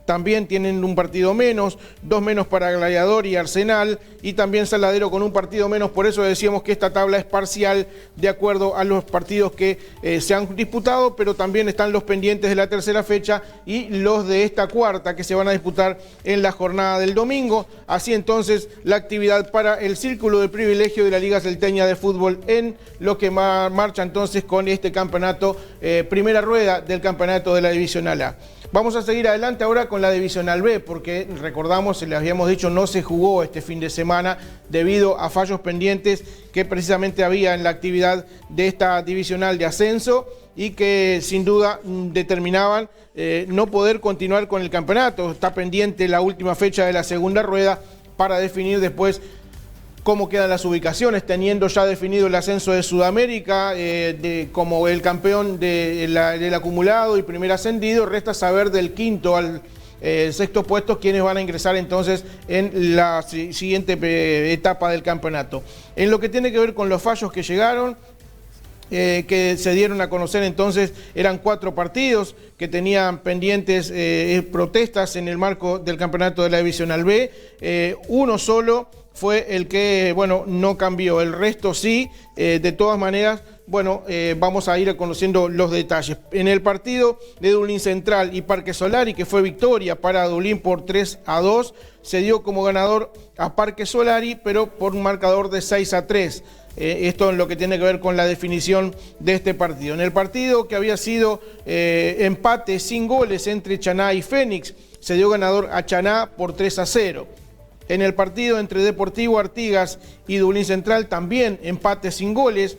también tienen un partido menos, 2 menos para Gladiador y Arsenal, y también Saladero con un partido menos. Por eso decíamos que esta tabla es parcial de acuerdo a los partidos que se han disputado, pero también están los pendientes de la tercera fecha y los de esta cuarta que se van a disputar en la jornada del domingo. Así entonces la actividad para el Círculo de Privilegio de la Liga Salteña de Fútbol en lo que marcha entonces con este campeonato, primera rueda del campeonato de la Divisional A. Vamos a seguir adelante ahora con la Divisional B, porque recordamos, les habíamos dicho, no se jugó este fin de semana debido a fallos pendientes que precisamente había en la actividad de esta divisional de ascenso y que sin duda determinaban no poder continuar con el campeonato. Está pendiente la última fecha de la segunda rueda para definir después cómo quedan las ubicaciones, teniendo ya definido el ascenso de Sudamérica como el campeón del acumulado y primer ascendido. Resta saber del quinto al sexto puesto quiénes van a ingresar entonces en la siguiente etapa del campeonato. En lo que tiene que ver con los fallos que llegaron, que se dieron a conocer entonces, eran 4 partidos que tenían pendientes protestas en el marco del campeonato de la Divisional B, uno solo fue el que, bueno, no cambió, el resto sí. De todas maneras, bueno, vamos a ir conociendo los detalles. En el partido de Dublín Central y Parque Solari, que fue victoria para Dublín por 3-2, se dio como ganador a Parque Solari, pero por un marcador de 6-3. Esto en lo que tiene que ver con la definición de este partido. En el partido que había sido empate sin goles entre Chaná y Fénix, se dio ganador a Chaná por 3-0. En el partido entre Deportivo Artigas y Dublín Central, también empate sin goles.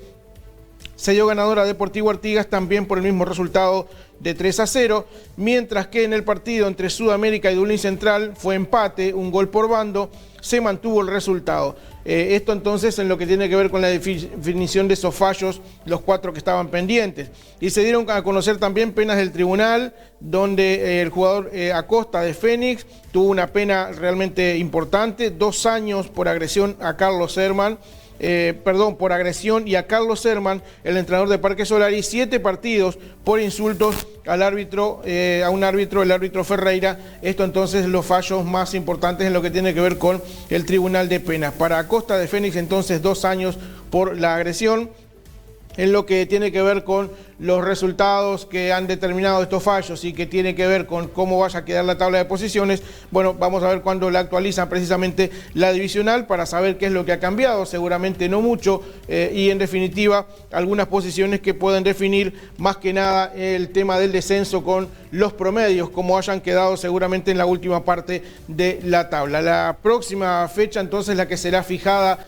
Se dio ganador a Deportivo Artigas también por el mismo resultado de 3-0, mientras que en el partido entre Sudamérica y Dublín Central fue empate, un gol por bando, se mantuvo el resultado. Esto entonces en lo que tiene que ver con la definición de esos fallos, los 4 que estaban pendientes. Y se dieron a conocer también penas del tribunal, donde el jugador Acosta de Fénix tuvo una pena realmente importante, 2 años por agresión a Carlos Herman. Por agresión, y a Carlos Herman, el entrenador de Parque Solari, 7 partidos por insultos al árbitro, a un árbitro, el árbitro Ferreira. Esto entonces los fallos más importantes en lo que tiene que ver con el Tribunal de Penas. Para Acosta de Fénix entonces 2 años por la agresión. En lo que tiene que ver con los resultados que han determinado estos fallos y que tiene que ver con cómo vaya a quedar la tabla de posiciones, bueno, vamos a ver cuándo la actualizan precisamente la divisional para saber qué es lo que ha cambiado, seguramente no mucho, y en definitiva algunas posiciones que pueden definir más que nada el tema del descenso con los promedios, como hayan quedado seguramente en la última parte de la tabla. La próxima fecha entonces, la que será fijada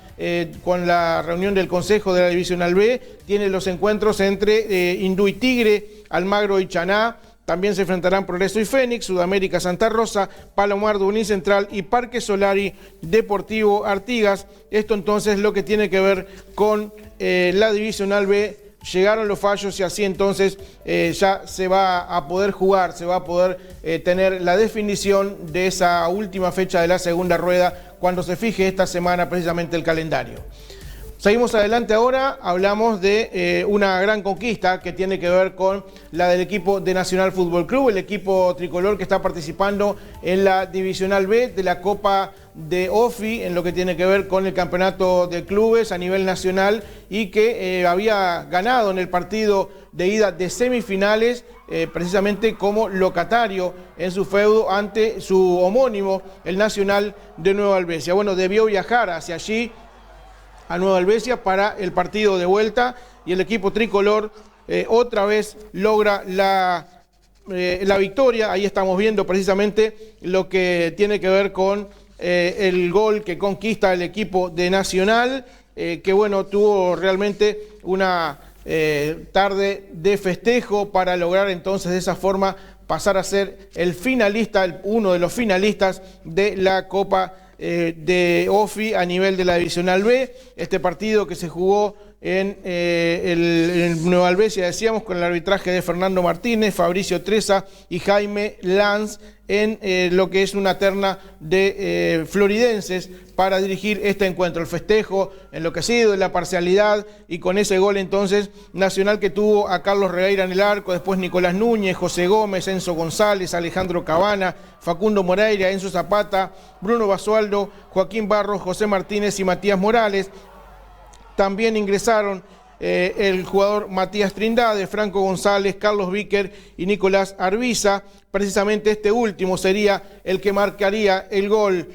con la reunión del Consejo de la Divisional B, tiene los encuentros entre Hindú y Tigre, Almagro y Chaná. También se enfrentarán Progreso y Fénix, Sudamérica Santa Rosa, Palomar Dublín Central y Parque Solari Deportivo Artigas. Esto entonces lo que tiene que ver con la Divisional B. Llegaron los fallos y así entonces ya se va a poder jugar, se va a poder tener la definición de esa última fecha de la segunda rueda cuando se fije esta semana precisamente el calendario. Seguimos adelante ahora, hablamos de una gran conquista que tiene que ver con la del equipo de Nacional Fútbol Club, el equipo tricolor que está participando en la Divisional B de la Copa de OFI, en lo que tiene que ver con el campeonato de clubes a nivel nacional y que había ganado en el partido de ida de semifinales, precisamente como locatario en su feudo ante su homónimo, el Nacional de Nueva Albesia. Bueno, debió viajar hacia allí, a Nueva Albesia, para el partido de vuelta, y el equipo tricolor otra vez logra la victoria. Ahí estamos viendo precisamente lo que tiene que ver con el gol que conquista el equipo de Nacional, que bueno, tuvo realmente una tarde de festejo para lograr entonces de esa forma pasar a ser el finalista, uno de los finalistas de la Copa de OFI a nivel de la Divisional B. Este partido que se jugó en Nueva Albesia, decíamos, con el arbitraje de Fernando Martínez, Fabricio Treza y Jaime Lanz, en lo que es una terna de floridenses para dirigir este encuentro. El festejo enloquecido de la parcialidad, y con ese gol entonces Nacional, que tuvo a Carlos Regueira en el arco, después Nicolás Núñez, José Gómez, Enzo González, Alejandro Cabana, Facundo Moreira, Enzo Zapata, Bruno Basualdo, Joaquín Barros, José Martínez y Matías Morales. También ingresaron el jugador Matías Trindade, Franco González, Carlos Víquer y Nicolás Arbiza. Precisamente este último sería el que marcaría el gol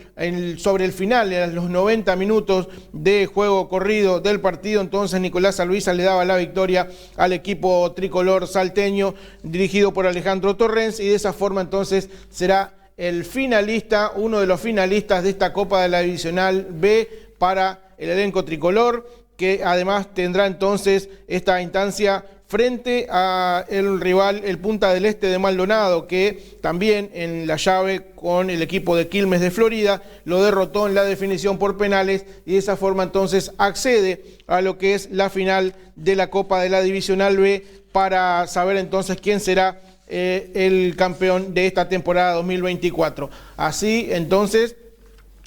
sobre el final, en los 90 minutos de juego corrido del partido. Entonces Nicolás Arbiza le daba la victoria al equipo tricolor salteño, dirigido por Alejandro Torrens, y de esa forma entonces será el finalista, uno de los finalistas de esta Copa de la Divisional B para el elenco tricolor, que además tendrá entonces esta instancia frente a el rival, el Punta del Este de Maldonado, que también en la llave con el equipo de Quilmes de Florida lo derrotó en la definición por penales, y de esa forma entonces accede a lo que es la final de la Copa de la Divisional B, para saber entonces quién será el campeón de esta temporada 2024. Así entonces,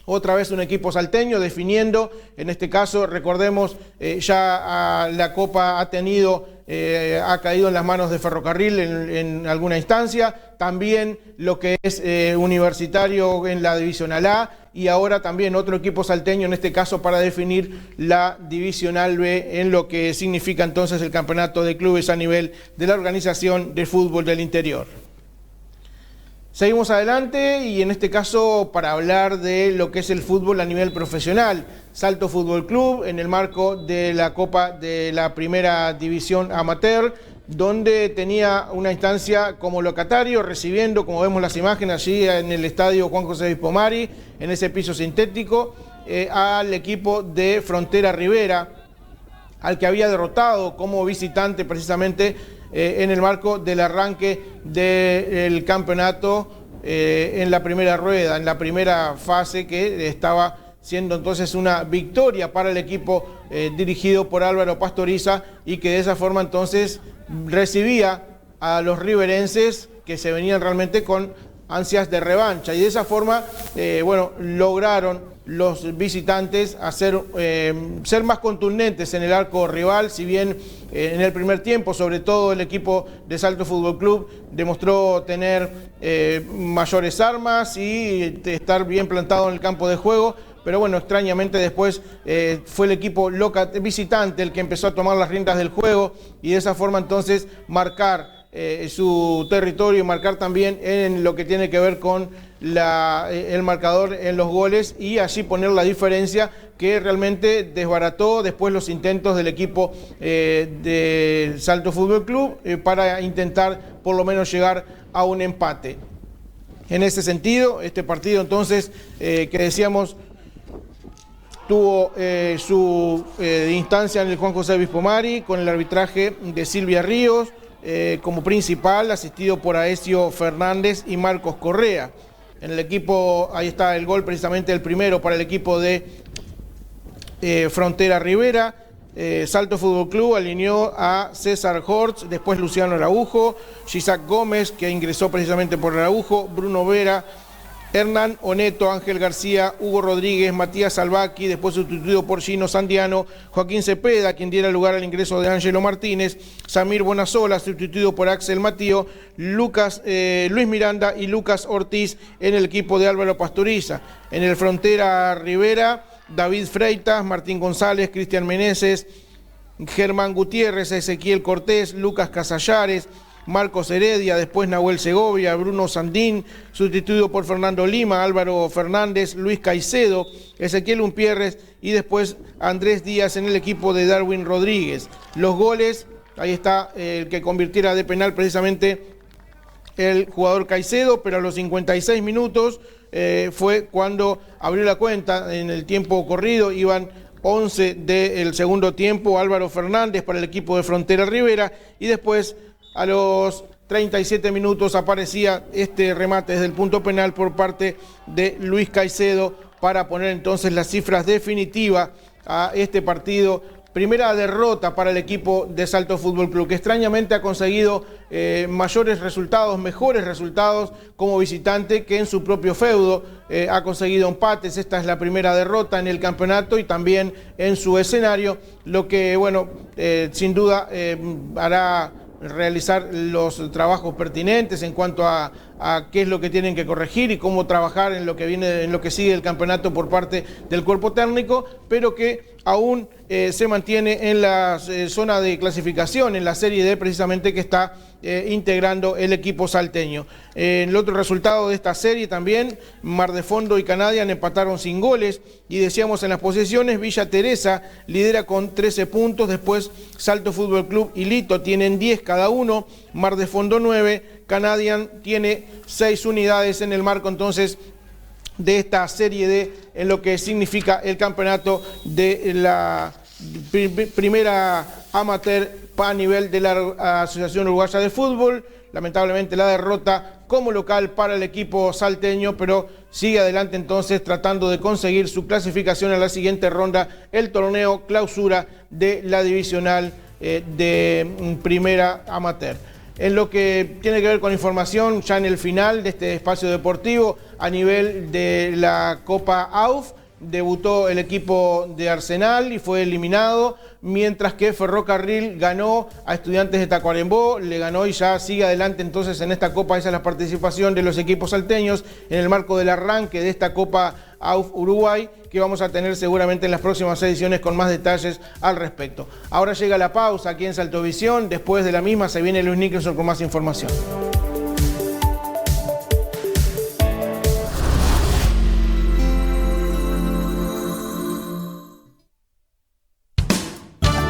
otra vez un equipo salteño definiendo. En este caso, recordemos, ya la Copa ha caído en las manos de Ferrocarril en alguna instancia, también lo que es Universitario en la Divisional A, y ahora también otro equipo salteño, en este caso para definir la Divisional B, en lo que significa entonces el campeonato de clubes a nivel de la Organización de Fútbol del Interior. Seguimos adelante, y en este caso para hablar de lo que es el fútbol a nivel profesional. Salto Fútbol Club, en el marco de la Copa de la Primera División Amateur, donde tenía una instancia como locatario, recibiendo, como vemos las imágenes allí en el estadio Juan José Bispomari, en ese piso sintético, al equipo de Frontera Rivera, al que había derrotado como visitante precisamente en el marco del arranque del campeonato en la primera rueda, en la primera fase, que estaba siendo entonces una victoria para el equipo dirigido por Álvaro Pastoriza, y que de esa forma entonces recibía a los riverenses, que se venían realmente con ansias de revancha, y de esa forma lograron los visitantes ser más contundentes en el arco rival. Si bien en el primer tiempo, sobre todo el equipo de Salto Fútbol Club demostró tener mayores armas y estar bien plantado en el campo de juego, pero bueno, extrañamente después fue el equipo visitante el que empezó a tomar las riendas del juego, y de esa forma entonces marcar su territorio, y marcar también en lo que tiene que ver con el marcador en los goles, y así poner la diferencia que realmente desbarató después los intentos del equipo de Salto Fútbol Club para intentar por lo menos llegar a un empate. En ese sentido, este partido entonces que decíamos tuvo su instancia en el Juan José Bispomari, con el arbitraje de Silvia Ríos como principal, asistido por Aesio Fernández y Marcos Correa. En el equipo, ahí está el gol precisamente el primero para el equipo de Frontera Rivera. Salto Fútbol Club alineó a César Hortz, después Luciano Araujo, Gisac Gómez, que ingresó precisamente por Araujo, Bruno Vera, Hernán Oneto, Ángel García, Hugo Rodríguez, Matías Albaqui, después sustituido por Gino Sandiano, Joaquín Cepeda, quien diera lugar al ingreso de Ángelo Martínez, Samir Bonasola, sustituido por Axel Matío, Luis Miranda y Lucas Ortiz en el equipo de Álvaro Pastoriza. En el Frontera Rivera, David Freitas, Martín González, Cristian Meneses, Germán Gutiérrez, Ezequiel Cortés, Lucas Casallares, Marcos Heredia, después Nahuel Segovia, Bruno Sandín, sustituido por Fernando Lima, Álvaro Fernández, Luis Caicedo, Ezequiel Umpierres y después Andrés Díaz en el equipo de Darwin Rodríguez. Los goles, ahí está el que convirtiera de penal precisamente el jugador Caicedo, pero a los 56 minutos fue cuando abrió la cuenta. En el tiempo corrido iban 11 del segundo tiempo, Álvaro Fernández para el equipo de Frontera Rivera, y después a los 37 minutos aparecía este remate desde el punto penal por parte de Luis Caicedo para poner entonces las cifras definitivas a este partido. Primera derrota para el equipo de Salto Fútbol Club, que extrañamente ha conseguido mejores resultados como visitante que en su propio feudo. Ha conseguido empates, esta es la primera derrota en el campeonato y también en su escenario, lo que, bueno, sin duda hará realizar los trabajos pertinentes en cuanto a qué es lo que tienen que corregir y cómo trabajar en lo que viene, en lo que sigue el campeonato por parte del cuerpo técnico, pero que aún se mantiene en la zona de clasificación, en la Serie D precisamente que está integrando el equipo salteño. El otro resultado de esta serie también, Mar de Fondo y Canadian empataron sin goles, y decíamos en las posiciones, Villa Teresa lidera con 13 puntos, después Salto Fútbol Club y Lito tienen 10 cada uno, Mar de Fondo 9, Canadian tiene 6 unidades en el marco entonces de esta Serie D, en lo que significa el campeonato de la primera amateur a nivel de la Asociación Uruguaya de Fútbol. Lamentablemente la derrota como local para el equipo salteño, pero sigue adelante entonces tratando de conseguir su clasificación a la siguiente ronda, el torneo clausura de la divisional de primera amateur. En lo que tiene que ver con información, ya en el final de este espacio deportivo, a nivel de la Copa AUF, debutó el equipo de Arsenal y fue eliminado, mientras que Ferrocarril ganó a Estudiantes de Tacuarembó, le ganó y ya sigue adelante entonces en esta Copa. Esa es la participación de los equipos salteños en el marco del arranque de esta Copa AUF Uruguay, que vamos a tener seguramente en las próximas ediciones con más detalles al respecto. Ahora llega la pausa aquí en Saltovisión, después de la misma se viene Luis Nicholson con más información.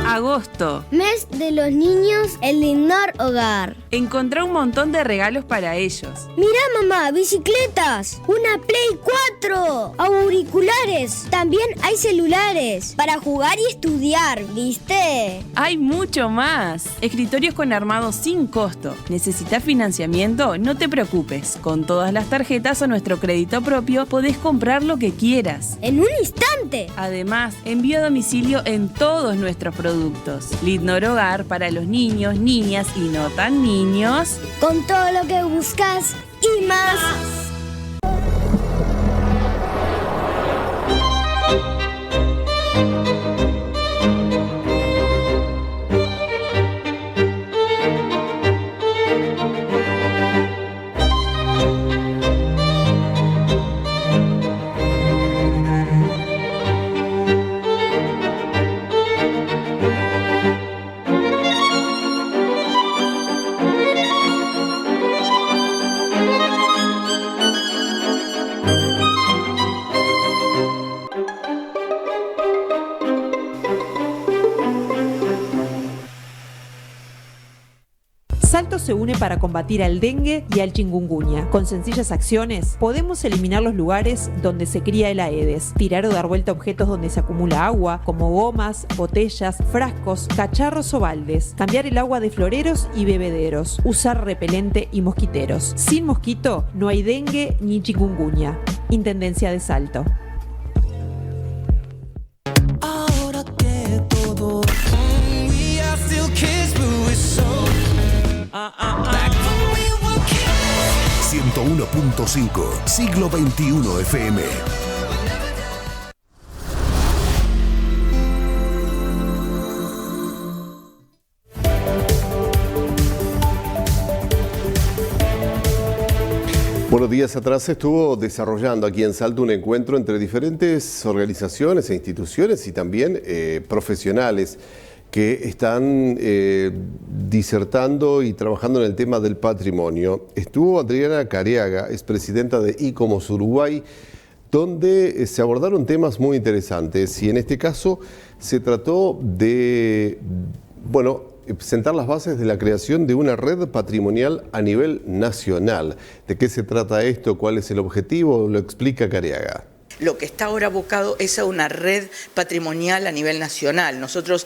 Agosto. Mes de los niños en Lindor Hogar. Encontré un montón de regalos para ellos. Mirá, mamá, bicicletas, una Play 4, auriculares, también hay celulares para jugar y estudiar, ¿viste? Hay mucho más. Escritorios con armado sin costo. ¿Necesitas financiamiento? No te preocupes. Con todas las tarjetas o nuestro crédito propio podés comprar lo que quieras. En un instante. Además, envío a domicilio en todos nuestros productos. Lindor Hogar para los niños, niñas y no tan niños. Con todo lo que buscas y más. Salto se une para combatir al dengue y al chikungunya. Con sencillas acciones podemos eliminar los lugares donde se cría el Aedes, tirar o dar vuelta objetos donde se acumula agua, como gomas, botellas, frascos, cacharros o baldes, cambiar el agua de floreros y bebederos, usar repelente y mosquiteros. Sin mosquito no hay dengue ni chikungunya. Intendencia de Salto. 101.5, siglo XXI FM. Buenos días atrás se estuvo desarrollando aquí en Salta un encuentro entre diferentes organizaciones e instituciones y también profesionales que están disertando y trabajando en el tema del patrimonio. Estuvo Adriana Careaga, es presidenta de ICOMOS Uruguay, donde se abordaron temas muy interesantes y en este caso se trató de, sentar las bases de la creación de una red patrimonial a nivel nacional. ¿De qué se trata esto? ¿Cuál es el objetivo? Lo explica Careaga. Lo que está ahora abocado es a una red patrimonial a nivel nacional. Nosotros,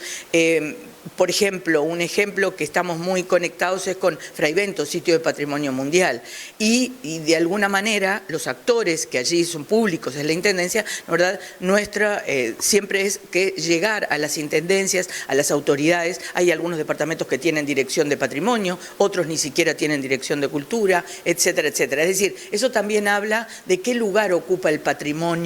por ejemplo, un ejemplo que estamos muy conectados es con Fray Bento, sitio de patrimonio mundial. Y de alguna manera los actores que allí son públicos en la Intendencia, la verdad, nuestra siempre es que llegar a las intendencias, a las autoridades. Hay algunos departamentos que tienen dirección de patrimonio, otros ni siquiera tienen dirección de cultura, etcétera, etcétera. Es decir, eso también habla de qué lugar ocupa el patrimonio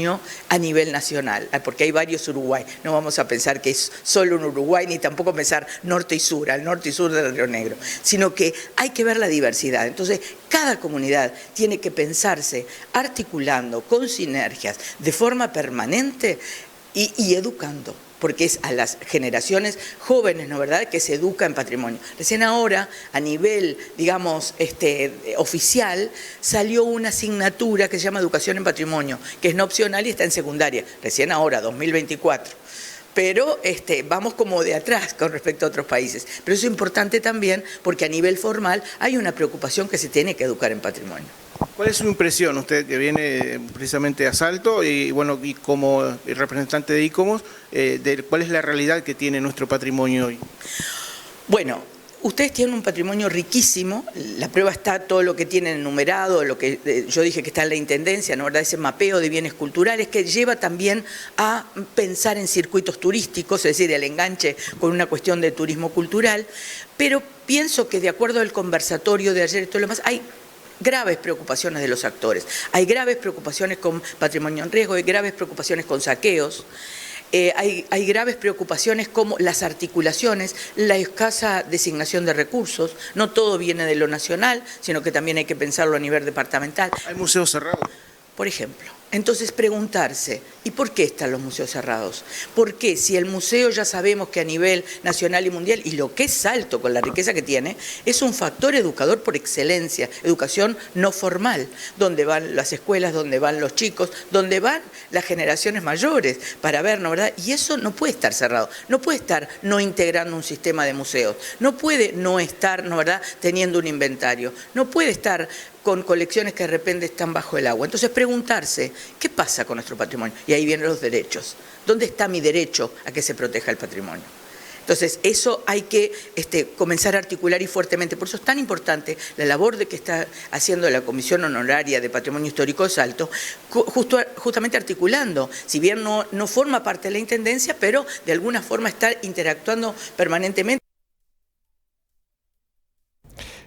a nivel nacional, porque hay varios Uruguay. No vamos a pensar que es solo un Uruguay, ni tampoco pensar norte y sur, al norte y sur del Río Negro, sino que hay que ver la diversidad. Entonces, cada comunidad tiene que pensarse articulando con sinergias de forma permanente y educando, porque es a las generaciones jóvenes, ¿no verdad?, que se educa en patrimonio. Recién ahora, a nivel, digamos, oficial, salió una asignatura que se llama Educación en Patrimonio, que es no opcional y está en secundaria, recién ahora, 2024. Pero vamos como de atrás con respecto a otros países. Pero eso es importante también porque a nivel formal hay una preocupación que se tiene que educar en patrimonio. ¿Cuál es su impresión, usted que viene precisamente a Salto y como representante de ICOMOS, de cuál es la realidad que tiene nuestro patrimonio hoy? Bueno, ustedes tienen un patrimonio riquísimo, la prueba está todo lo que tienen enumerado, lo que yo dije que está en la Intendencia, ¿no verdad? Ese mapeo de bienes culturales que lleva también a pensar en circuitos turísticos, es decir, el enganche con una cuestión de turismo cultural, pero pienso que de acuerdo al conversatorio de ayer y todo lo demás, hay graves preocupaciones de los actores, hay graves preocupaciones con patrimonio en riesgo, hay graves preocupaciones con saqueos. Hay graves preocupaciones como las articulaciones, la escasa designación de recursos, no todo viene de lo nacional, sino que también hay que pensarlo a nivel departamental. ¿Hay museos cerrados? Por ejemplo. Entonces preguntarse, ¿y por qué están los museos cerrados? ¿Por qué si el museo ya sabemos que a nivel nacional y mundial, y lo que es Salto con la riqueza que tiene, es un factor educador por excelencia, educación no formal, donde van las escuelas, donde van los chicos, donde van las generaciones mayores para ver, ¿no verdad? Y eso no puede estar cerrado, no puede estar no integrando un sistema de museos, no puede no estar, ¿no verdad?, teniendo un inventario, no puede estar con colecciones que de repente están bajo el agua. Entonces preguntarse, ¿qué pasa con nuestro patrimonio? Y ahí vienen los derechos. ¿Dónde está mi derecho a que se proteja el patrimonio? Entonces eso hay que comenzar a articular y fuertemente. Por eso es tan importante la labor de que está haciendo la Comisión Honoraria de Patrimonio Histórico de Salto, justamente articulando, si bien no forma parte de la Intendencia, pero de alguna forma está interactuando permanentemente.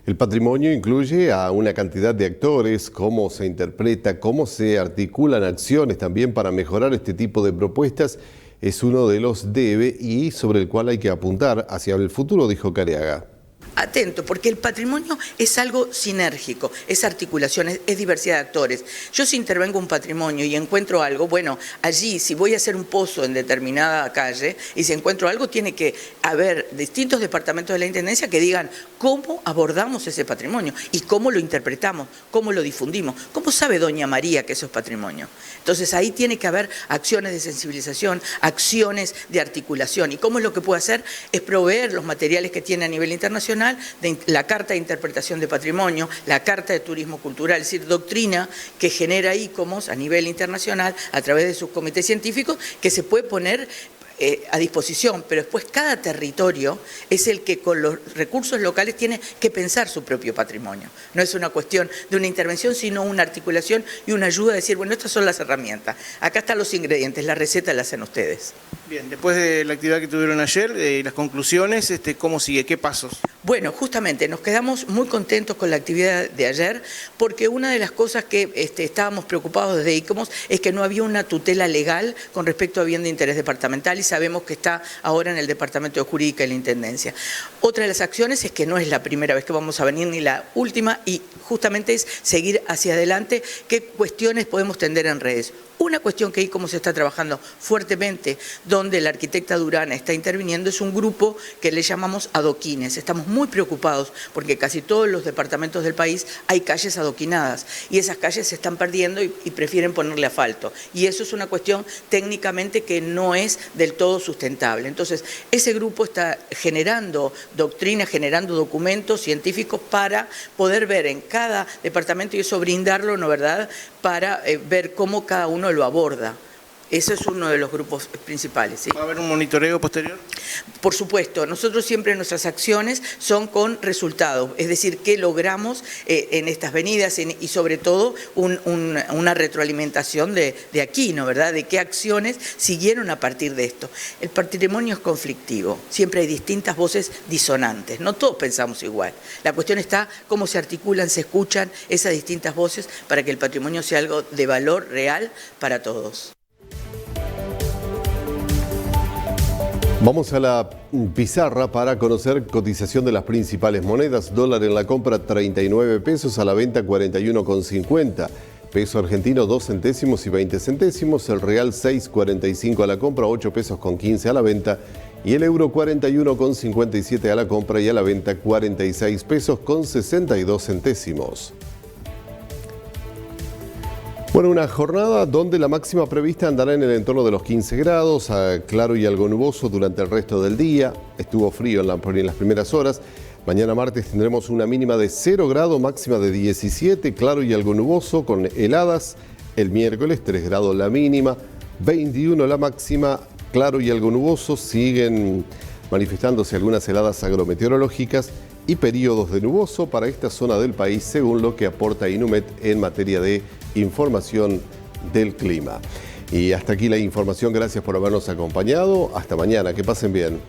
El patrimonio incluye a una cantidad de actores, cómo se interpreta, cómo se articulan acciones también para mejorar este tipo de propuestas, es uno de los debe y sobre el cual hay que apuntar hacia el futuro, dijo Careaga. Atento, porque el patrimonio es algo sinérgico, es articulación, es diversidad de actores. Yo si intervengo un patrimonio y encuentro algo, bueno, allí si voy a hacer un pozo en determinada calle y si encuentro algo, tiene que haber distintos departamentos de la Intendencia que digan cómo abordamos ese patrimonio y cómo lo interpretamos, cómo lo difundimos, cómo sabe doña María que eso es patrimonio. Entonces ahí tiene que haber acciones de sensibilización, acciones de articulación y cómo es lo que puede hacer es proveer los materiales que tiene a nivel internacional, de la Carta de Interpretación de Patrimonio, la Carta de Turismo Cultural, es decir, doctrina que genera ICOMOS a nivel internacional a través de sus comités científicos que se puede poner a disposición, pero después cada territorio es el que con los recursos locales tiene que pensar su propio patrimonio. No es una cuestión de una intervención, sino una articulación y una ayuda a decir, bueno, estas son las herramientas, acá están los ingredientes, la receta la hacen ustedes. Bien, después de la actividad que tuvieron ayer, las conclusiones, ¿cómo sigue? ¿Qué pasos? Bueno, justamente nos quedamos muy contentos con la actividad de ayer porque una de las cosas que estábamos preocupados desde ICOMOS es que no había una tutela legal con respecto a bien de interés departamental y sabemos que está ahora en el Departamento de Jurídica y la Intendencia. Otra de las acciones es que no es la primera vez que vamos a venir ni la última y justamente es seguir hacia adelante qué cuestiones podemos tender en redes. Una cuestión que ICOMOS está trabajando fuertemente, donde la arquitecta Durana está interviniendo, es un grupo que le llamamos adoquines. Estamos muy preocupados porque casi todos los departamentos del país hay calles adoquinadas y esas calles se están perdiendo y prefieren ponerle asfalto. Y eso es una cuestión técnicamente que no es del todo sustentable. Entonces, ese grupo está generando doctrina, generando documentos científicos para poder ver en cada departamento y eso brindarlo, ¿no verdad?, para ver cómo cada uno lo aborda. Ese es uno de los grupos principales. ¿Sí? ¿Va a haber un monitoreo posterior? Por supuesto, nosotros siempre nuestras acciones son con resultados, es decir, qué logramos en estas venidas y sobre todo una retroalimentación de aquí, ¿no verdad? De qué acciones siguieron a partir de esto. El patrimonio es conflictivo, siempre hay distintas voces disonantes, no todos pensamos igual. La cuestión está cómo se articulan, se escuchan esas distintas voces para que el patrimonio sea algo de valor real para todos. Vamos a la pizarra para conocer cotización de las principales monedas. Dólar en la compra 39 pesos, a la venta 41,50. Peso argentino 2 centésimos y 20 centésimos. El real 6,45 a la compra, 8 pesos con 15 a la venta. Y el euro 41,57 a la compra y a la venta 46 pesos con 62 centésimos. Bueno, una jornada donde la máxima prevista andará en el entorno de los 15 grados, claro y algo nuboso durante el resto del día. Estuvo frío en las primeras horas. Mañana martes tendremos una mínima de 0 grados, máxima de 17, claro y algo nuboso con heladas. El miércoles 3 grados la mínima, 21 la máxima, claro y algo nuboso. Siguen manifestándose algunas heladas agrometeorológicas y periodos de nuboso para esta zona del país, según lo que aporta Inumet en materia de información del clima. Y hasta aquí la información, gracias por habernos acompañado. Hasta mañana, que pasen bien.